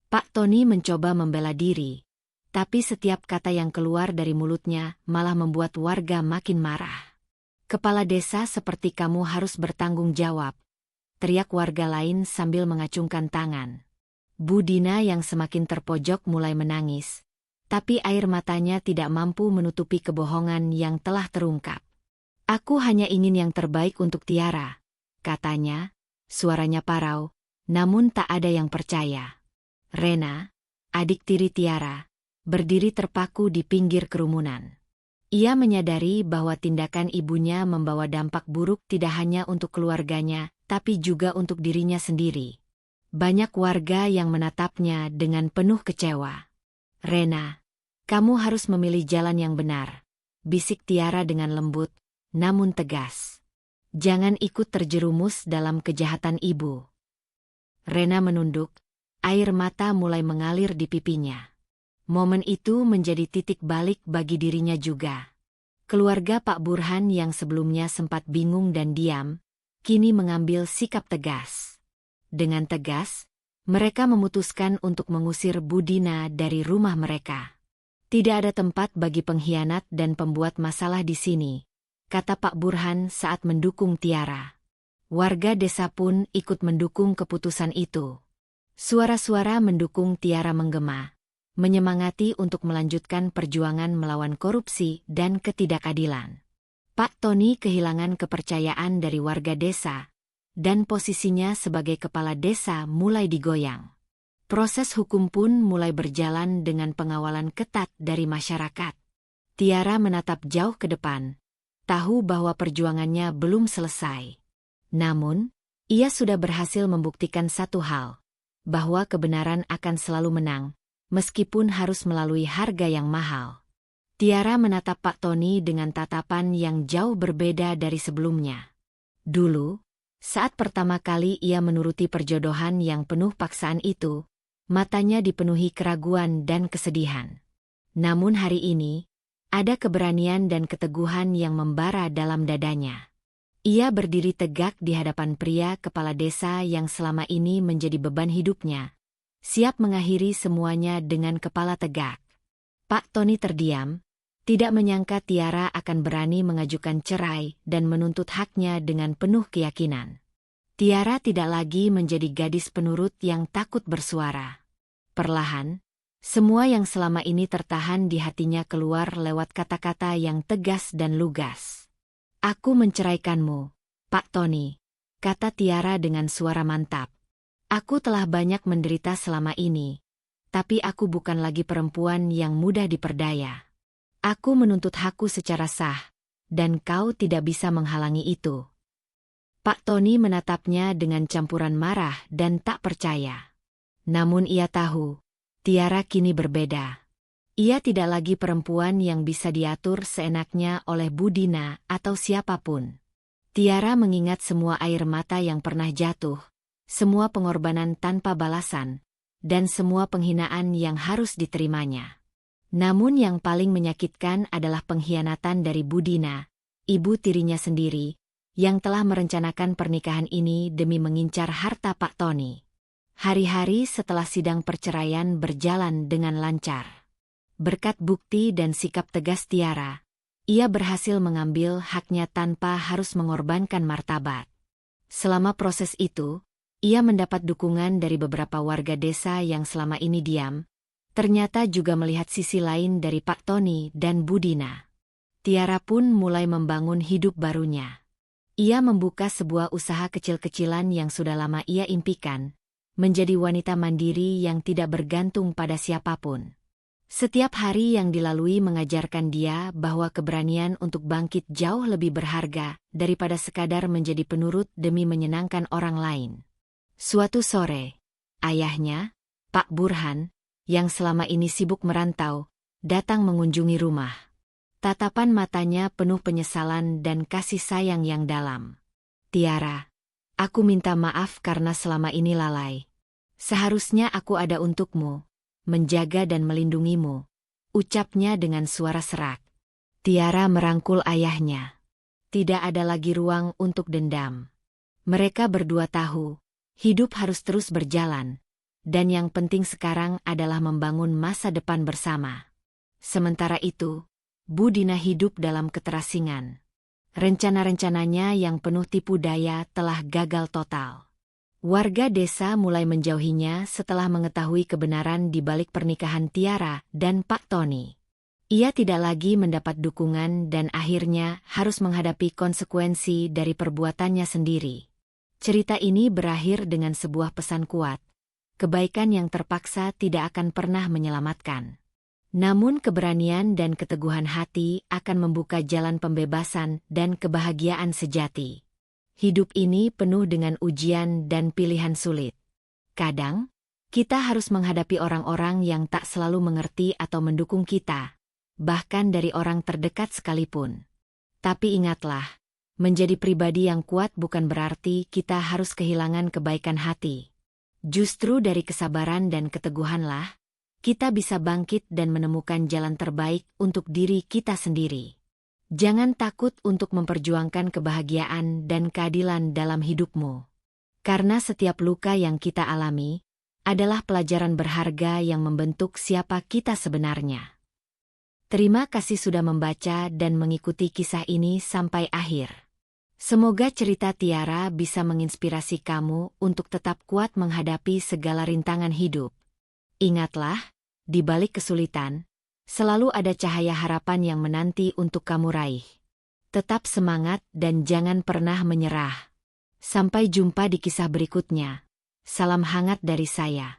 Pak Tony mencoba membela diri, tapi setiap kata yang keluar dari mulutnya malah membuat warga makin marah. Kepala desa seperti kamu harus bertanggung jawab, teriak warga lain sambil mengacungkan tangan. Budina yang semakin terpojok mulai menangis, tapi air matanya tidak mampu menutupi kebohongan yang telah terungkap. Aku hanya ingin yang terbaik untuk Tiara, katanya, suaranya parau, namun tak ada yang percaya. Rena, adik tiri Tiara, berdiri terpaku di pinggir kerumunan. Ia menyadari bahwa tindakan ibunya membawa dampak buruk tidak hanya untuk keluarganya, tapi juga untuk dirinya sendiri. Banyak warga yang menatapnya dengan penuh kecewa. Rena, kamu harus memilih jalan yang benar, bisik Tiara dengan lembut, namun tegas. Jangan ikut terjerumus dalam kejahatan ibu. Rena menunduk. Air mata mulai mengalir di pipinya. Momen itu menjadi titik balik bagi dirinya juga. Keluarga Pak Burhan yang sebelumnya sempat bingung dan diam, kini mengambil sikap tegas. Dengan tegas, mereka memutuskan untuk mengusir Budina dari rumah mereka. Tidak ada tempat bagi pengkhianat dan pembuat masalah di sini, kata Pak Burhan saat mendukung Tiara. Warga desa pun ikut mendukung keputusan itu. Suara-suara mendukung Tiara menggema, menyemangati untuk melanjutkan perjuangan melawan korupsi dan ketidakadilan. Pak Tony kehilangan kepercayaan dari warga desa, dan posisinya sebagai kepala desa mulai digoyang. Proses hukum pun mulai berjalan dengan pengawalan ketat dari masyarakat. Tiara menatap jauh ke depan, tahu bahwa perjuangannya belum selesai. Namun, ia sudah berhasil membuktikan satu hal, bahwa kebenaran akan selalu menang, meskipun harus melalui harga yang mahal. Tiara menatap Pak Tony dengan tatapan yang jauh berbeda dari sebelumnya. Dulu, saat pertama kali ia menuruti perjodohan yang penuh paksaan itu, matanya dipenuhi keraguan dan kesedihan. Namun hari ini, ada keberanian dan keteguhan yang membara dalam dadanya. Ia berdiri tegak di hadapan pria kepala desa yang selama ini menjadi beban hidupnya, siap mengakhiri semuanya dengan kepala tegak. Pak Tony terdiam, tidak menyangka Tiara akan berani mengajukan cerai dan menuntut haknya dengan penuh keyakinan. Tiara tidak lagi menjadi gadis penurut yang takut bersuara. Perlahan, semua yang selama ini tertahan di hatinya keluar lewat kata-kata yang tegas dan lugas. "Aku menceraikanmu, Pak Tony," kata Tiara dengan suara mantap. "Aku telah banyak menderita selama ini, tapi aku bukan lagi perempuan yang mudah diperdaya. Aku menuntut hakku secara sah, dan kau tidak bisa menghalangi itu." Pak Tony menatapnya dengan campuran marah dan tak percaya. Namun ia tahu, Tiara kini berbeda. Ia tidak lagi perempuan yang bisa diatur seenaknya oleh Bu Dina atau siapapun. Tiara mengingat semua air mata yang pernah jatuh, semua pengorbanan tanpa balasan, dan semua penghinaan yang harus diterimanya. Namun yang paling menyakitkan adalah pengkhianatan dari Bu Dina, ibu tirinya sendiri, yang telah merencanakan pernikahan ini demi mengincar harta Pak Tony. Hari-hari setelah sidang perceraian berjalan dengan lancar. Berkat bukti dan sikap tegas Tiara, ia berhasil mengambil haknya tanpa harus mengorbankan martabat. Selama proses itu, ia mendapat dukungan dari beberapa warga desa yang selama ini diam, ternyata juga melihat sisi lain dari Pak Tony dan Bu Dina. Tiara pun mulai membangun hidup barunya. Ia membuka sebuah usaha kecil-kecilan yang sudah lama ia impikan, menjadi wanita mandiri yang tidak bergantung pada siapapun. Setiap hari yang dilalui mengajarkan dia bahwa keberanian untuk bangkit jauh lebih berharga daripada sekadar menjadi penurut demi menyenangkan orang lain. Suatu sore, ayahnya, Pak Burhan, yang selama ini sibuk merantau, datang mengunjungi rumah. Tatapan matanya penuh penyesalan dan kasih sayang yang dalam. "Tiara, aku minta maaf karena selama ini lalai. Seharusnya aku ada untukmu, menjaga dan melindungimu," ucapnya dengan suara serak. Tiara merangkul ayahnya. Tidak ada lagi ruang untuk dendam. Mereka berdua tahu, hidup harus terus berjalan, dan yang penting sekarang adalah membangun masa depan bersama. Sementara itu, Bu Dina hidup dalam keterasingan. Rencana-rencananya yang penuh tipu daya telah gagal total. Warga desa mulai menjauhinya setelah mengetahui kebenaran di balik pernikahan Tiara dan Pak Tony. Ia tidak lagi mendapat dukungan dan akhirnya harus menghadapi konsekuensi dari perbuatannya sendiri. Cerita ini berakhir dengan sebuah pesan kuat. Kebaikan yang terpaksa tidak akan pernah menyelamatkan. Namun keberanian dan keteguhan hati akan membuka jalan pembebasan dan kebahagiaan sejati. Hidup ini penuh dengan ujian dan pilihan sulit. Kadang, kita harus menghadapi orang-orang yang tak selalu mengerti atau mendukung kita, bahkan dari orang terdekat sekalipun. Tapi ingatlah, menjadi pribadi yang kuat bukan berarti kita harus kehilangan kebaikan hati. Justru dari kesabaran dan keteguhanlah, kita bisa bangkit dan menemukan jalan terbaik untuk diri kita sendiri. Jangan takut untuk memperjuangkan kebahagiaan dan keadilan dalam hidupmu. Karena setiap luka yang kita alami adalah pelajaran berharga yang membentuk siapa kita sebenarnya. Terima kasih sudah membaca dan mengikuti kisah ini sampai akhir. Semoga cerita Tiara bisa menginspirasi kamu untuk tetap kuat menghadapi segala rintangan hidup. Ingatlah, di balik kesulitan, selalu ada cahaya harapan yang menanti untuk kamu raih. Tetap semangat dan jangan pernah menyerah. Sampai jumpa di kisah berikutnya. Salam hangat dari saya.